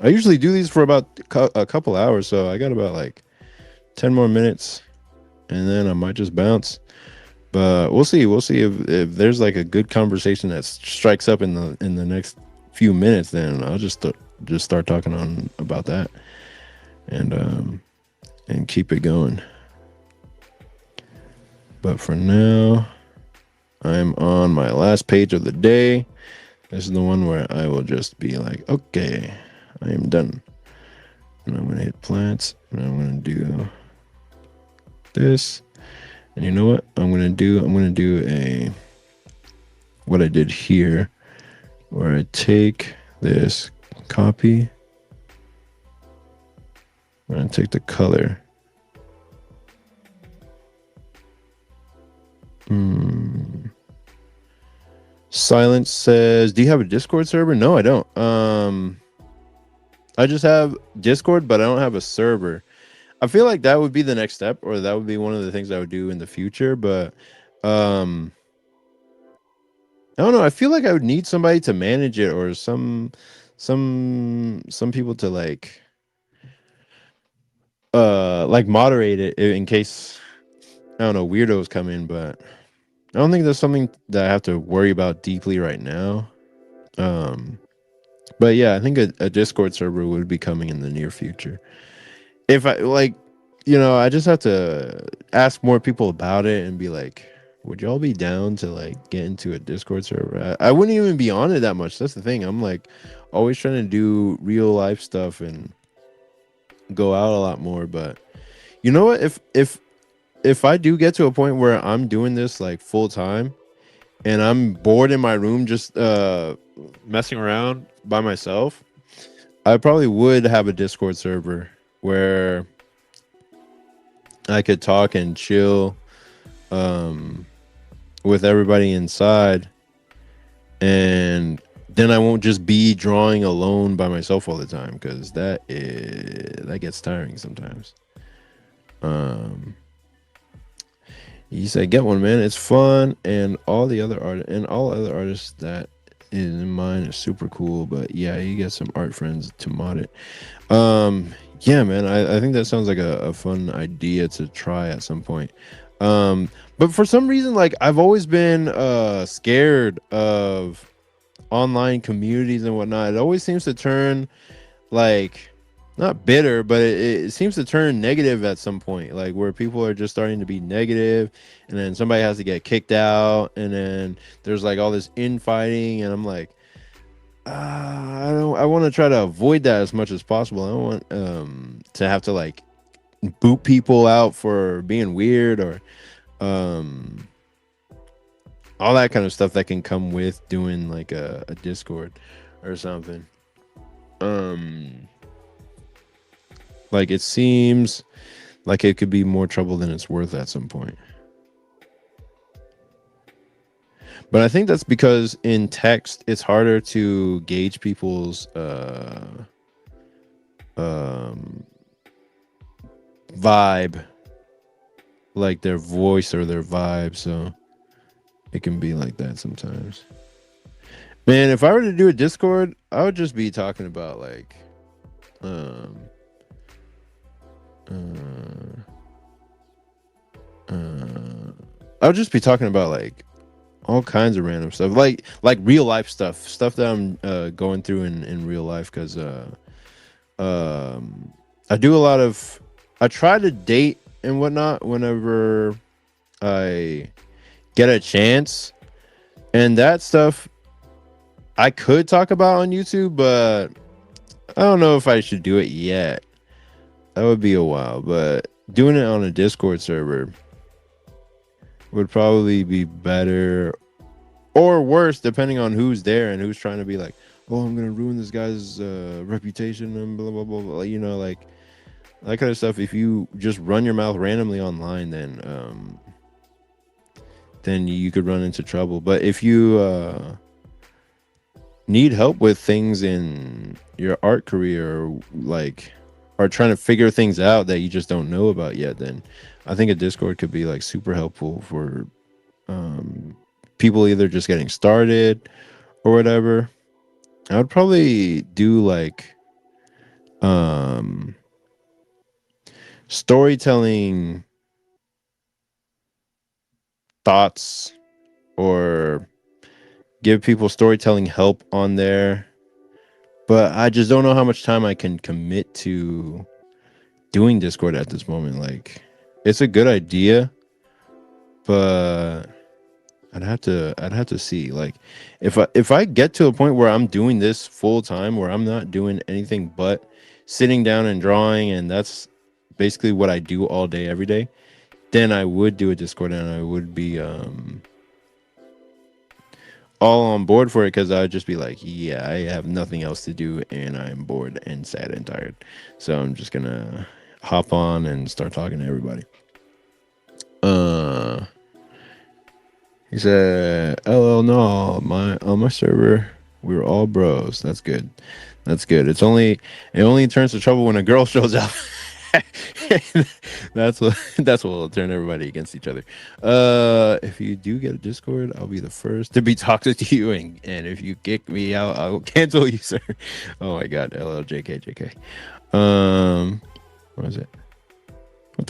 [SPEAKER 1] I usually do these for about a couple hours, so I got about like 10 more minutes, and then I might just bounce. But we'll see. We'll see if there's like a good conversation that strikes up in the next few minutes. Then I'll just start talking on about that, and keep it going. But for now, I'm on my last page of the day. This is the one where I will just be like, okay, I am done. And I'm gonna hit plants, and I'm gonna do this. And you know what I'm gonna do? I'm gonna do a what I did here, where I take this copy. I'm gonna take the color. Silence says, do you have a Discord server? No, I don't. I just have Discord, but I don't have a server. I feel like that would be the next step, or that would be one of the things I would do in the future. But I don't know. I feel like I would need somebody to manage it, or some people to like moderate it in case, I don't know, weirdos come in. But I don't think that's something that I have to worry about deeply right now. But yeah, I think a Discord server would be coming in the near future. If I like, I just have to ask more people about it and be like, would y'all be down to like get into a Discord server? I wouldn't even be on it that much. That's the thing. I'm like always trying to do real life stuff and go out a lot more. But you know what? If I do get to a point where I'm doing this like full time and I'm bored in my room just messing around by myself, I probably would have a Discord server where I could talk and chill with everybody inside, and then I won't just be drawing alone by myself all the time, because that gets tiring sometimes. You say get one, man. It's fun, and all other artists that is in mine is super cool. But yeah, you get some art friends to mod it. Yeah, man. I think that sounds like a fun idea to try at some point. But for some reason, like, I've always been scared of online communities and whatnot. It always seems to turn like, not bitter, but it seems to turn negative at some point, like where people are just starting to be negative, and then somebody has to get kicked out, and then there's like all this infighting, and I'm like, I want to try to avoid that as much as possible. I don't want to have to like boot people out for being weird, or all that kind of stuff that can come with doing like a Discord or something. Like, it seems like it could be more trouble than it's worth at some point. But I think that's because in text, it's harder to gauge people's vibe, like their voice or their vibe. So it can be like that sometimes. Man, if I were to do a Discord, I would just be talking about like I would just be talking about like all kinds of random stuff, like real life stuff that I'm going through in real life, because I do a lot of I try to date and whatnot whenever I get a chance, and that stuff I could talk about on YouTube, but I don't know if I should do it yet. That would be a while, but doing it on a Discord server would probably be better or worse, depending on who's there and who's trying to be like, oh, I'm gonna ruin this guy's reputation and blah blah blah blah. You know, like that kind of stuff. If you just run your mouth randomly online, then you could run into trouble. But if you need help with things in your art career, or like are trying to figure things out that you just don't know about yet, then I think a Discord could be like super helpful for um, people either just getting started or whatever. I would probably do like um, storytelling thoughts or give people storytelling help on there. But I just don't know how much time I can commit to doing Discord at this moment. Like, it's a good idea, but I'd have to see. Like, if I get to a point where I'm doing this full time, where I'm not doing anything but sitting down and drawing, and that's basically what I do all day, every day, then I would do a Discord and I would be all on board for it because I'd just be like, yeah, I have nothing else to do and I'm bored and sad and tired. So I'm just gonna hop on and start talking to everybody. Uh he said, LL no, my on my server, we were all bros. That's good. That's good. It only turns to trouble when a girl shows up. That's what will turn everybody against each other. If you do get a Discord, I'll be the first to be toxic to you, and if you kick me out, I'll cancel you, sir. Oh my god, LLJKJK. What is it? What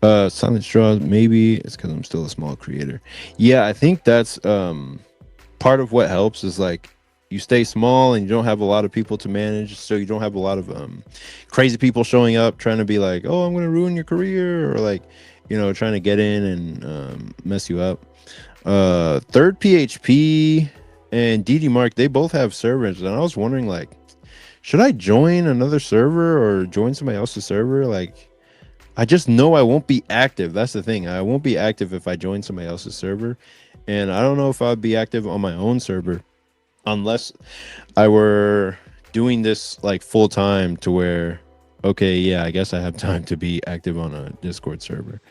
[SPEAKER 1] the silent straws? Maybe it's because I'm still a small creator. Yeah, I think that's part of what helps is like you stay small and you don't have a lot of people to manage, so you don't have a lot of crazy people showing up trying to be like, oh, I'm gonna ruin your career, or like, trying to get in and mess you up. Third PHP and DD Mark, they both have servers, and I was wondering like, should I join another server or join somebody else's server? Like, I just know I won't be active. That's the thing. I won't be active if I join somebody else's server, and I don't know if I'd be active on my own server unless I were doing this like full time to where, okay, yeah, I guess I have time to be active on a Discord server.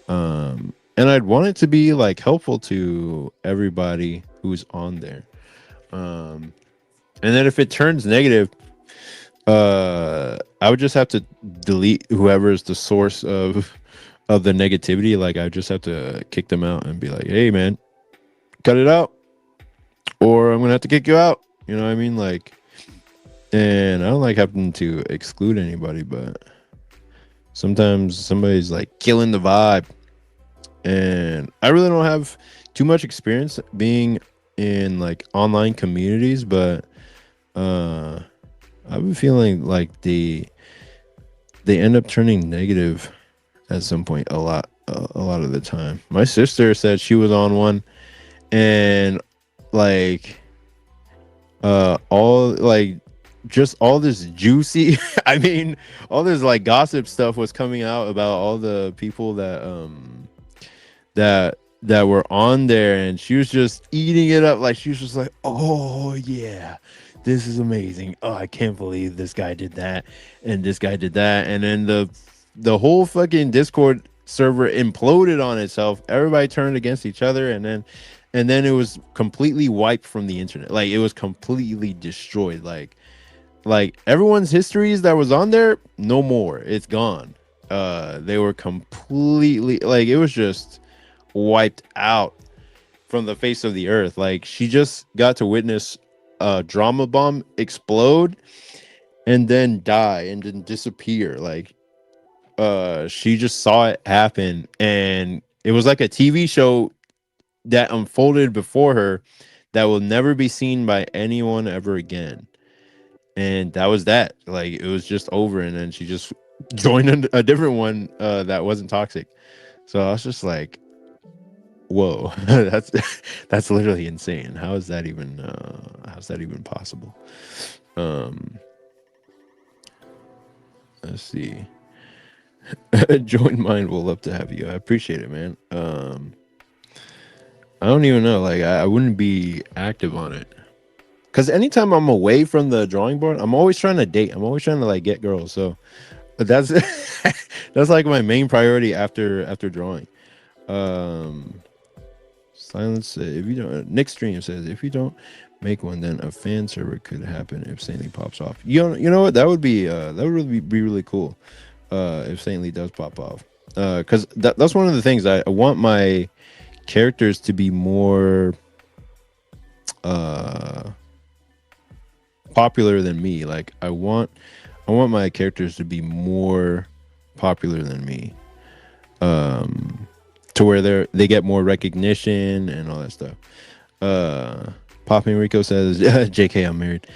[SPEAKER 1] And I'd want it to be like helpful to everybody who's on there. And then if it turns negative, I would just have to delete whoever's the source of the negativity. Like, I just have to kick them out and be like, hey man, cut it out, or I'm gonna have to kick you out. You know what I mean? Like, and I don't like having to exclude anybody, but sometimes somebody's like killing the vibe, and I really don't have too much experience being in like online communities, but I've been feeling like they end up turning negative at some point a lot of the time. My sister said she was on one, and like all like just all this juicy I mean, all this like gossip stuff was coming out about all the people that were on there, and she was just eating it up. Like, she was just like, oh yeah, this is amazing. Oh, I can't believe this guy did that and this guy did that. And then the whole fucking Discord server imploded on itself. Everybody turned against each other, and then it was completely wiped from the internet. Like, it was completely destroyed. Like everyone's histories that was on there, no more. It's gone. They were completely, like, it was just wiped out from the face of the earth. Like, she just got to witness a drama bomb explode and then die and then disappear. Like, she just saw it happen, and it was like a TV show that unfolded before her that will never be seen by anyone ever again. And that was that. Like, it was just over, and then she just join a different one that wasn't toxic. So I was just like, whoa, that's literally insane. How's that even possible? Um, let's see. Join mine. We'll love to have you. I appreciate it, man. I don't even know. Like, I wouldn't be active on it because anytime I'm away from the drawing board, I'm always trying to date. I'm always trying to like get girls. So that's that's like my main priority after drawing. Um, Silence. If you don't, Nick Stream says if you don't make one, then a fan server could happen if Saintly pops off. You know what? That would really be really cool. If Saintly does pop off, because that's one of the things I want my characters to be more uh popular than me. Like I want my characters to be more popular than me. Um to where they get more recognition and all that stuff. Uh Popping Rico says JK, I'm married.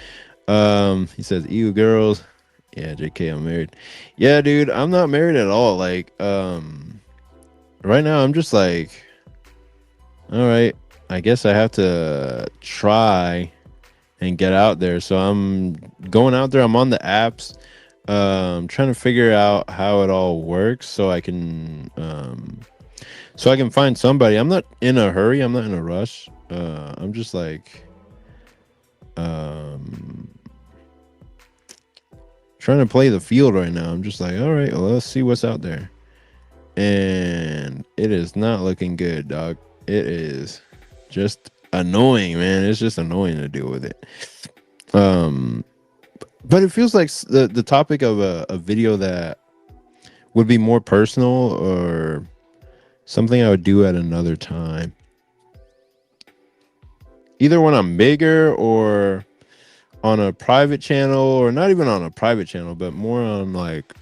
[SPEAKER 1] He says, ew girls. Yeah, JK, I'm married. Yeah, dude, I'm not married at all. Like, right now I'm just like, all right, I guess I have to try and get out there. So I'm going out there. I'm on the apps, trying to figure out how it all works so I can find somebody. I'm not in a hurry. I'm not in a rush. I'm just like, um, trying to play the field right now. I'm just like, all right, well, let's see what's out there. And it is not looking good, dog. It is just annoying, man. It's just annoying to deal with it. Um, but it feels like the topic of a video that would be more personal or something I would do at another time. Either when I'm bigger or on a private channel, or not even on a private channel, but more on like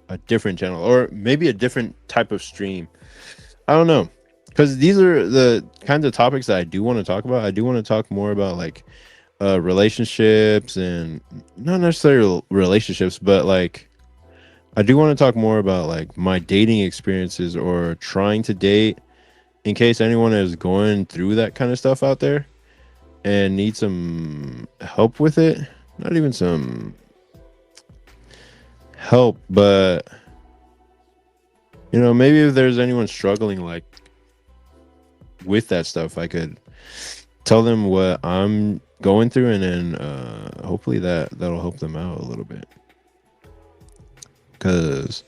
[SPEAKER 1] a different channel or maybe a different type of stream. I don't know. Because these are the kinds of topics that I do want to talk about. I do want to talk more about like relationships, and not necessarily relationships, but like I do want to talk more about like my dating experiences or trying to date, in case anyone is going through that kind of stuff out there and need some help with it. Not even some help, but you know, maybe if there's anyone struggling like with that stuff, I could tell them what I'm going through, and then hopefully that'll help them out a little bit. Because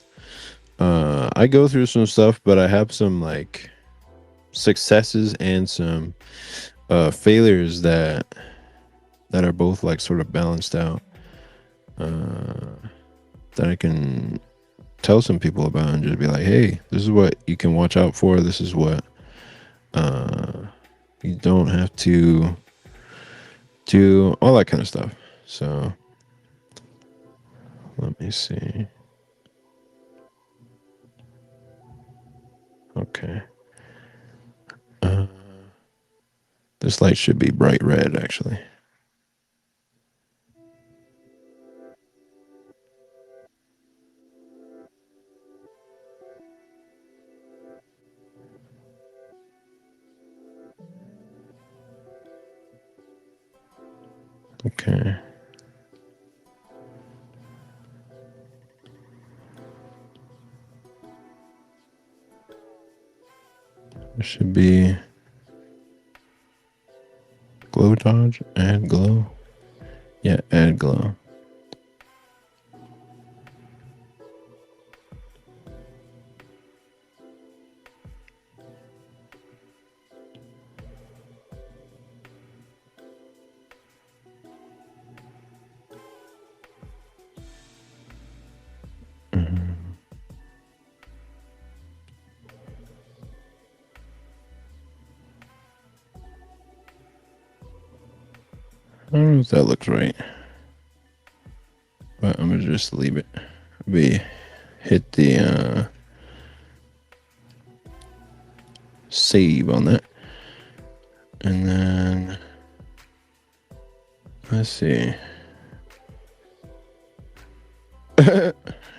[SPEAKER 1] I go through some stuff, but I have some like successes and some failures that are both like sort of balanced out, that I can tell some people about and just be like, hey, this is what you can watch out for. This is what you don't have to do, all that kind of stuff. So let me see. Okay. This light should be bright red, actually. Okay. It should be glow dodge, add glow. Yeah, add glow. I don't know if that looks right, but I'm gonna just leave it. We hit the save on that, and then let's see.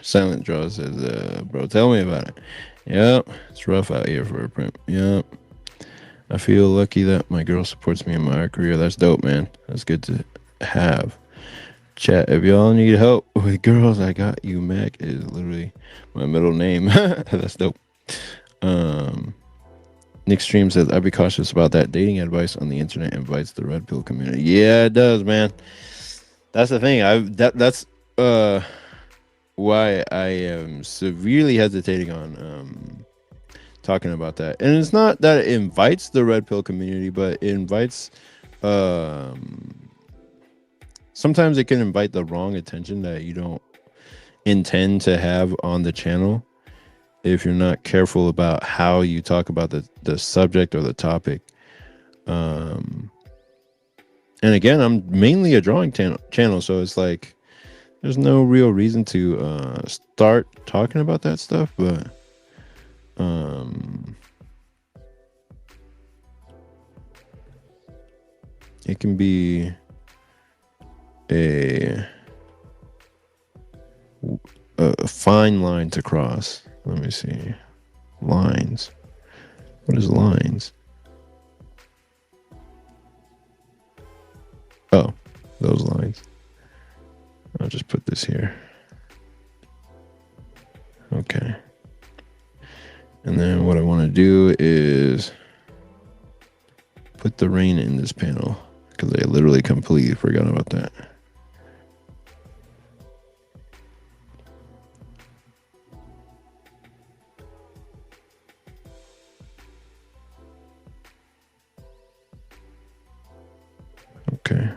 [SPEAKER 1] Silent Draw says, bro, tell me about it. Yep, it's rough out here for a pimp. Yep. I feel lucky that my girl supports me in my art career. That's dope, man. That's good to have. Chat, if y'all need help with girls, I got you. Mac is literally my middle name. That's dope. Nick Stream says, I'd be cautious about that. Dating advice on the internet invites the red pill community. Yeah, it does, man. That's the thing. That's why I am severely hesitating on talking about that. And it's not that it invites the red pill community, but it invites sometimes it can invite the wrong attention that you don't intend to have on the channel if you're not careful about how you talk about the subject or the topic. And again, I'm mainly a drawing channel, so it's like there's no real reason to start talking about that stuff, but it can be a fine line to cross. Let me see. Lines. What is lines? Oh, those lines. I'll just put this here. Okay. And then what I want to do is put the rain in this panel because I literally completely forgot about that. Okay.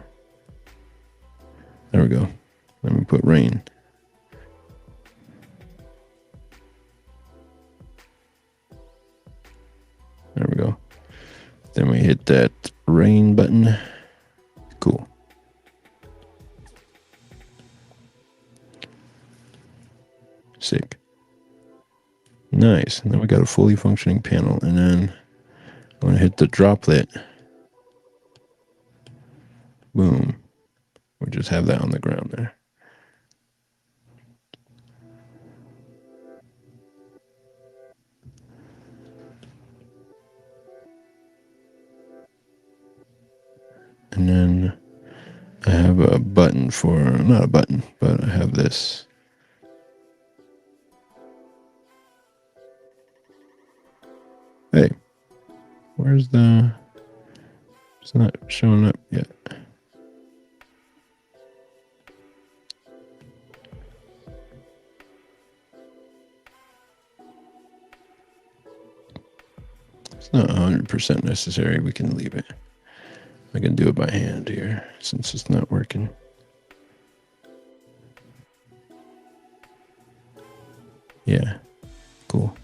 [SPEAKER 1] There we go. Let me put rain. There we go. Then we hit that rain button. Cool. Sick. Nice. And then we got a fully functioning panel. And then I'm going to hit the droplet. Boom. We just have that on the ground there. And then I have a button for, not a button, but I have this. Hey, where's the, it's not showing up yet. It's not 100% necessary. We can leave it. I can do it by hand here since it's not working. Yeah, cool.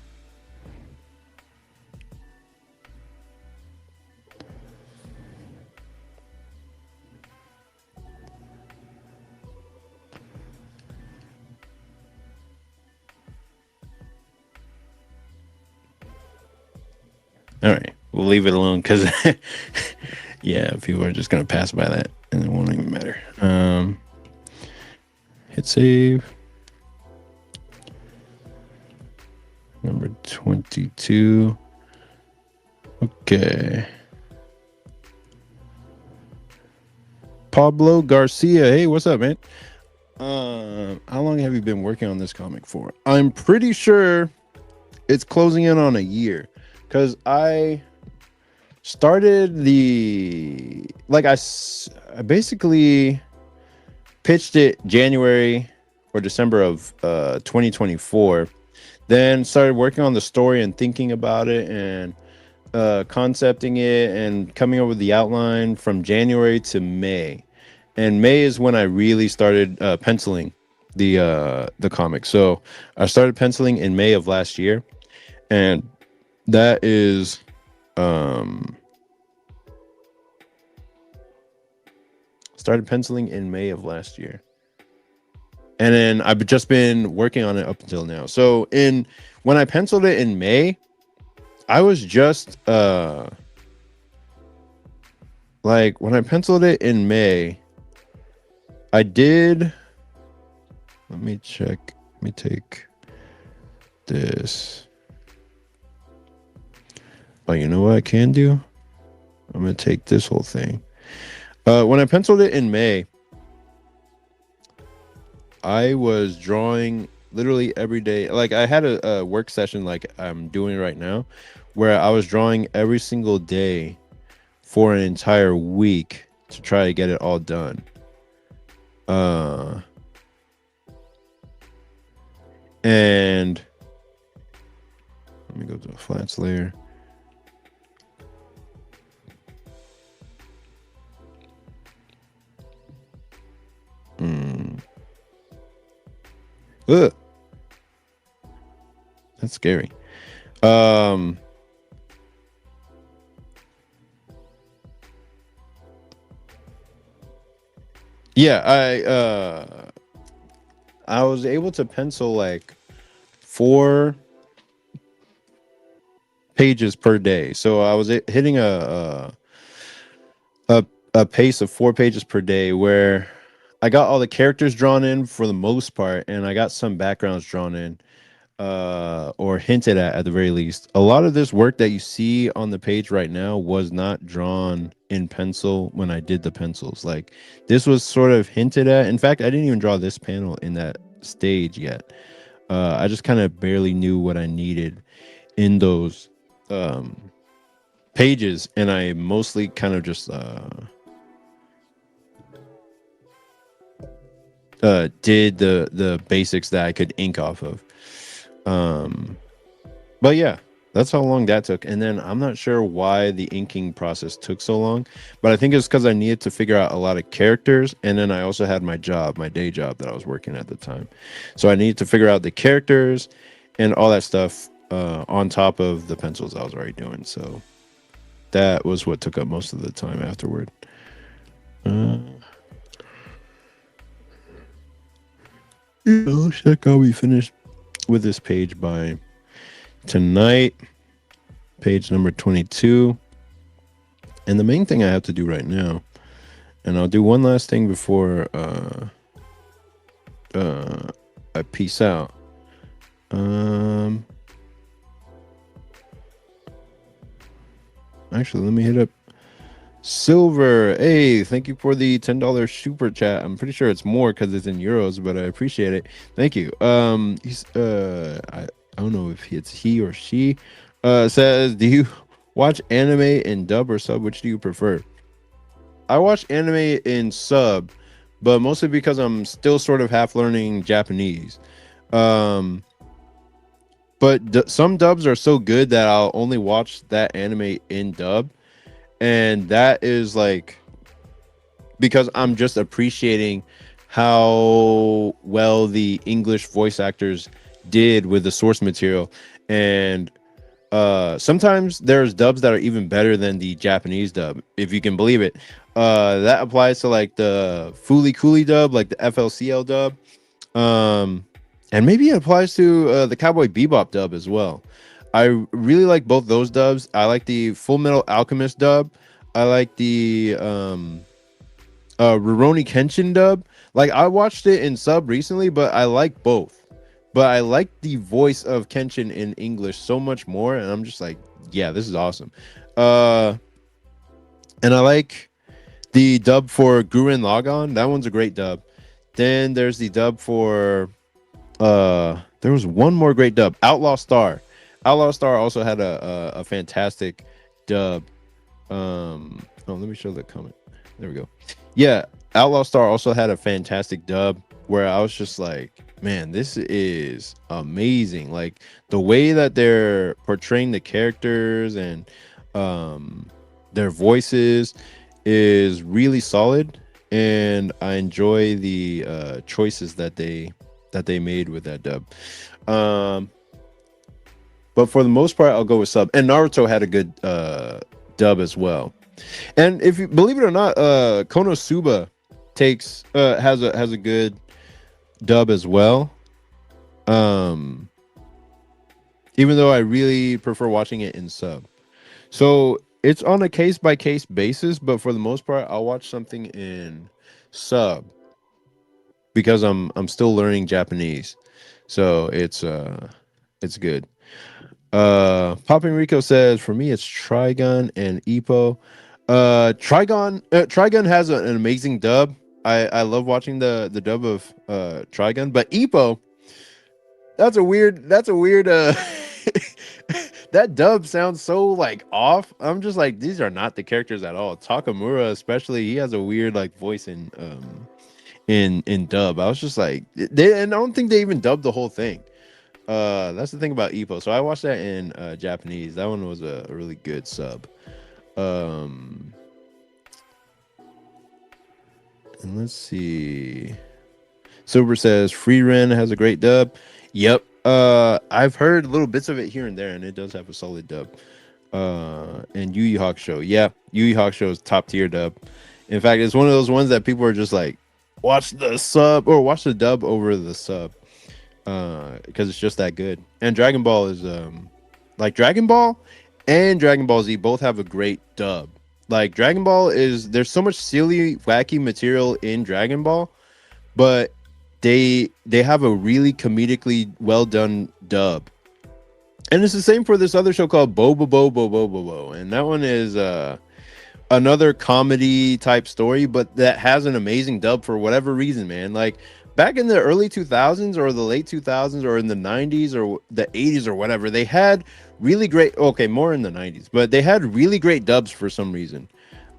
[SPEAKER 1] All right, we'll leave it alone because yeah, people are just gonna pass by that and it won't even matter. Hit save. Number 22. Okay. Pablo Garcia. Hey, what's up, man? How long have you been working on this comic for? I'm pretty sure it's closing in on a year because I started I basically pitched it January or December of 2024, then started working on the story and thinking about it and concepting it and coming up with the outline from January to May. And May is when I really started penciling the comic. So I started penciling in May of last year, and that is started penciling in May of last year. And then I've just been working on it up until now. So when I penciled it in May, I was just like when I penciled it in May, I did Let me check. Let me take this. Oh, you know what I can do? I'm gonna take this whole thing. When I penciled it in May, I was drawing literally every day. Like I had a work session like I'm doing right now, where I was drawing every single day for an entire week to try to get it all done. And let me go to the flats layer. Ugh. That's scary. Yeah, I was able to pencil like 4 pages per day. So I was hitting a pace of 4 pages per day where I got all the characters drawn in for the most part, and I got some backgrounds drawn in, or hinted at the very least. A lot of this work that you see on the page right now was not drawn in pencil when I did the pencils. Like this was sort of hinted at. In fact, I didn't even draw this panel in that stage yet. I just kind of barely knew what I needed in those pages, and I mostly kind of just did the basics that I could ink off of. But yeah, that's how long that took. And then I'm not sure why the inking process took so long, but I think it's because I needed to figure out a lot of characters, and then I also had my job, my day job that I was working at the time. So I needed to figure out the characters and all that stuff on top of the pencils I was already doing. So that was what took up most of the time afterward. Looks like I'll be finished with this page by tonight, page number 22. And the main thing I have to do right now, and I'll do one last thing before I peace out. Actually, let me hit up Silver. Hey, thank you for the $10 super chat. I'm pretty sure it's more because it's in euros, but I appreciate it. Thank you. He's I don't know if it's he or she. Says, do you watch anime in dub or sub? Which do you prefer? I watch anime in sub, but mostly because I'm still sort of half learning Japanese. But some dubs are so good that I'll only watch that anime in dub, and that is like because I'm just appreciating how well the English voice actors did with the source material. And sometimes there's dubs that are even better than the Japanese dub, if you can believe it. That applies to like the Fooly Cooly dub, like the FLCL dub. And maybe it applies to the Cowboy Bebop dub as well. I really like both those dubs. I like the Full Metal Alchemist dub. I like the Rurouni Kenshin dub. Like I watched it in sub recently, but I like both. But I like the voice of Kenshin in English so much more, and I'm just like, yeah, this is awesome. And I like the dub for Gurren Lagann. That one's a great dub. Then there's the dub for there was one more great dub, Outlaw Star. Outlaw Star also had a fantastic dub. Oh, let me show the comment. There we go. Yeah, Outlaw Star also had a fantastic dub where I was just like, man, this is amazing. Like the way that they're portraying the characters and their voices is really solid, and I enjoy the choices that they made with that dub. But for the most part, I'll go with sub. And Naruto had a good dub as well. And if you believe it or not, Konosuba has a good dub as well. Even though I really prefer watching it in sub. So it's on a case by case basis, but for the most part, I'll watch something in sub. because I'm still learning Japanese, so it's good. Popping Rico says for me it's Trigun and Ippo. Trigun has an amazing dub. I love watching the dub of Trigun, but Ippo, that's a weird that dub sounds so like off. I'm just like, these are not the characters at all. Takamura especially, he has a weird like voice in dub. I was just like, and I don't think they even dubbed the whole thing. That's the thing about Ippo. So I watched that in Japanese. That one was a really good sub. Um and let's see. Silver says Free Ren has a great dub. Yep. I've heard little bits of it here and there, and it does have a solid dub. And Yu Yu Hakusho. Yeah, Yu Yu Hakusho is top tier dub. In fact, it's one of those ones that people are just like, watch the sub or watch the dub over the sub. Because it's just that good. And Dragon Ball is like Dragon Ball and Dragon Ball Z both have a great dub. Like Dragon Ball is, there's so much silly, wacky material in Dragon Ball, but they have a really comedically well done dub. And it's the same for this other show called Bo Bo Bo Bo Bo Bo Bo, and that one is another comedy type story, but that has an amazing dub for whatever reason, man. Like back in the early 2000s or the late 2000s or in the 90s or the 80s or whatever, they had really great, okay, more in the 90s, but they had really great dubs for some reason.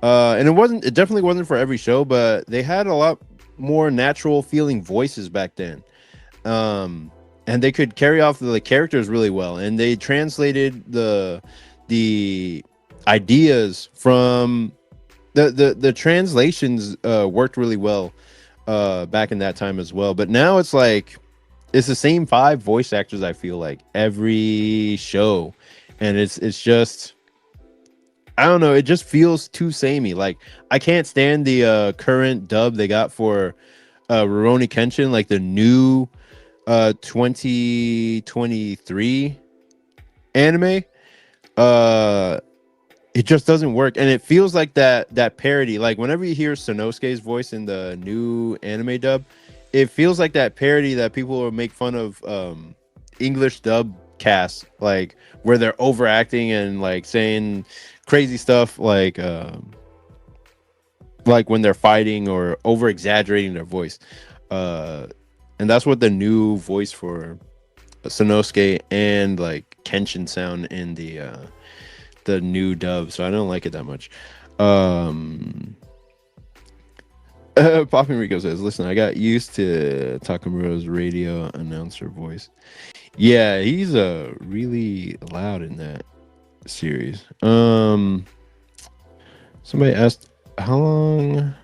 [SPEAKER 1] And it definitely wasn't for every show, but they had a lot more natural feeling voices back then. And they could carry off the characters really well, and they translated the ideas from the translations worked really well back in that time as well. But now it's like it's the same 5 voice actors, I feel like, every show, and it's just, I don't know, it just feels too samey. Like I can't stand the current dub they got for Rurouni Kenshin, like the new 2023 anime. It just doesn't work, and it feels like that parody. Like whenever you hear Sonosuke's voice in the new anime dub, it feels like that parody that people will make fun of English dub casts, like where they're overacting and like saying crazy stuff, like when they're fighting or over exaggerating their voice. And that's what the new voice for Sonosuke and like Kenshin sound in the new dub, so I don't like it that much. Popping Rico says, listen, I got used to Takamura's radio announcer voice. Yeah, he's really loud in that series. Somebody asked, how long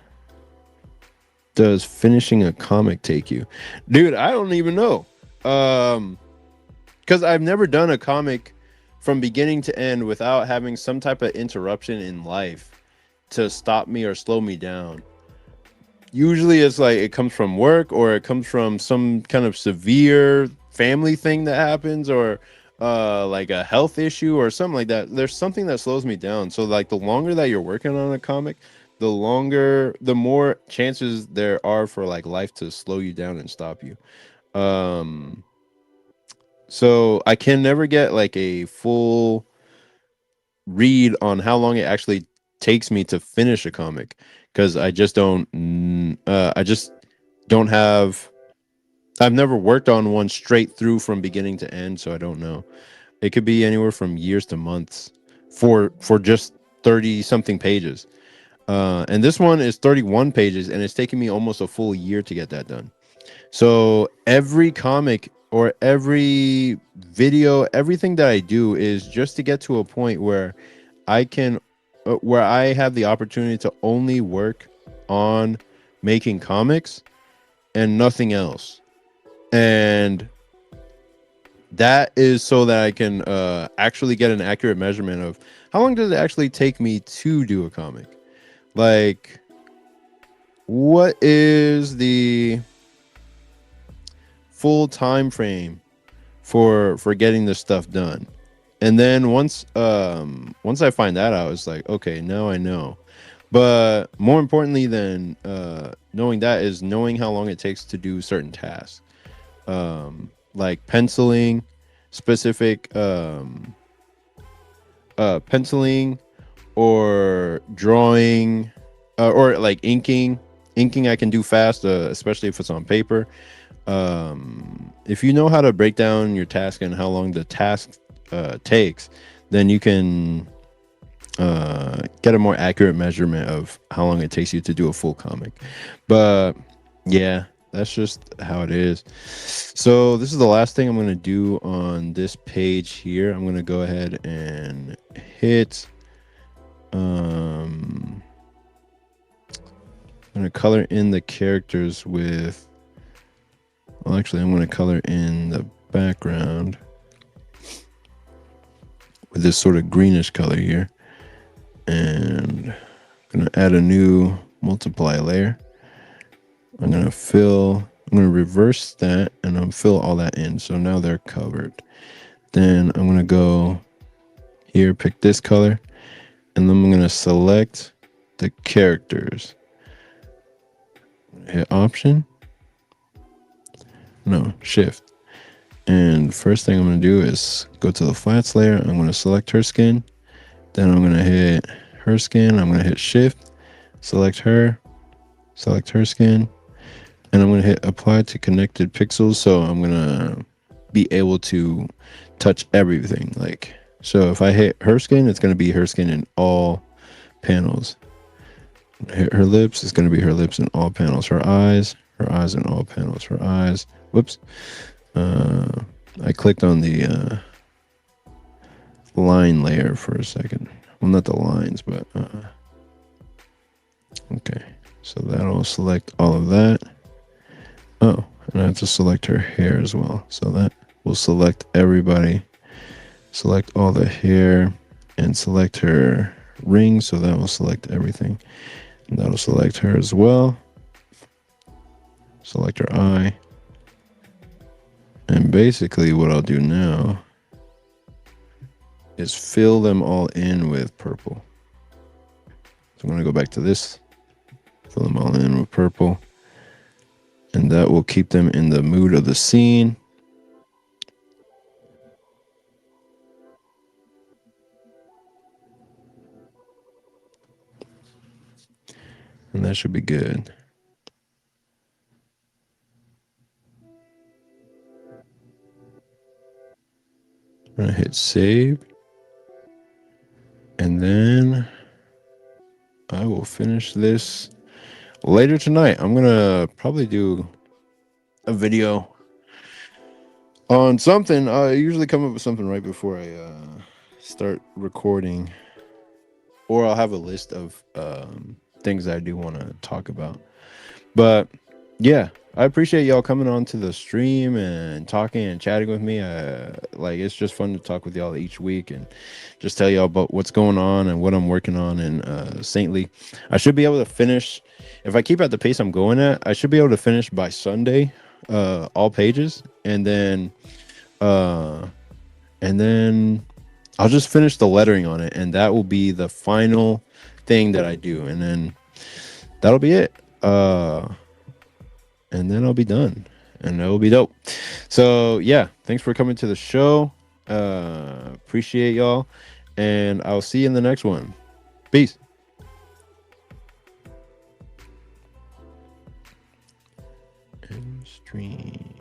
[SPEAKER 1] does finishing a comic take you? Dude, I don't even know. Because I've never done a comic from beginning to end without having some type of interruption in life to stop me or slow me down. Usually it's like it comes from work, or it comes from some kind of severe family thing that happens, or like a health issue or something like that. There's something that slows me down. So like the longer that you're working on a comic, the more chances there are for like life to slow you down and stop you. So I can never get like a full read on how long it actually takes me to finish a comic, because I just don't have, I've never worked on one straight through from beginning to end, so I don't know. It could be anywhere from years to months for just 30 something pages. And this one is 31 pages, and it's taken me almost a full year to get that done. So every comic or every video, everything that I do is just to get to a point where I can, where I have the opportunity to only work on making comics and nothing else. And that is so that I can actually get an accurate measurement of how long does it actually take me to do a comic. Like, what is the full time frame for getting this stuff done? And then once I find that out, it's like, okay, now I know. But more importantly than knowing that is knowing how long it takes to do certain tasks, like specific penciling or drawing, or like inking. Inking I can do fast, especially if it's on paper. If you know how to break down your task and how long the task takes, then you can get a more accurate measurement of how long it takes you to do a full comic. But yeah, that's just how it is. So this is the last thing I'm going to do on this page here. I'm going to go ahead and hit I'm going to color in the characters with, well, actually I'm going to color in the background with this sort of greenish color here, and I'm going to add a new multiply layer. I'm going to reverse that, and I'm fill all that in. So now they're covered. Then I'm going to go here, pick this color, and then I'm going to select the characters. Hit Option. No, Shift. And first thing I'm going to do is go to the flats layer. I'm going to select her skin. Then I'm going to hit her skin. I'm going to hit Shift, select her skin. And I'm going to hit Apply to Connected Pixels. So I'm going to be able to touch everything. Like, so if I hit her skin, it's going to be her skin in all panels. Hit her lips, it's going to be her lips in all panels. Her eyes in all panels. Her eyes. Whoops. I clicked on the line layer for a second. Well, not the lines, but okay. So that'll select all of that. Oh, and I have to select her hair as well. So that will select everybody. Select all the hair and select her ring. So that will select everything. And that'll select her as well. Select her eye. And basically what I'll do now is fill them all in with purple. So I'm going to go back to this. Fill them all in with purple. And that will keep them in the mood of the scene. And that should be good. I'm going to hit save. And then I will finish this later tonight. I'm going to probably do a video on something. I usually come up with something right before I start recording. Or I'll have a list of things that I do want to talk about. But yeah, I appreciate y'all coming on to the stream and talking and chatting with me. Like, it's just fun to talk with y'all each week and just tell y'all about what's going on and what I'm working on in Saintly. I should be able to finish, if I keep at the pace I'm going at, I should be able to finish by Sunday, all pages, and then I'll just finish the lettering on it, and that will be the final thing that I do, and then that'll be it. And then I'll be done, and it'll be dope. So yeah, thanks for coming to the show. Appreciate y'all, and I'll see you in the next one. Peace. End stream.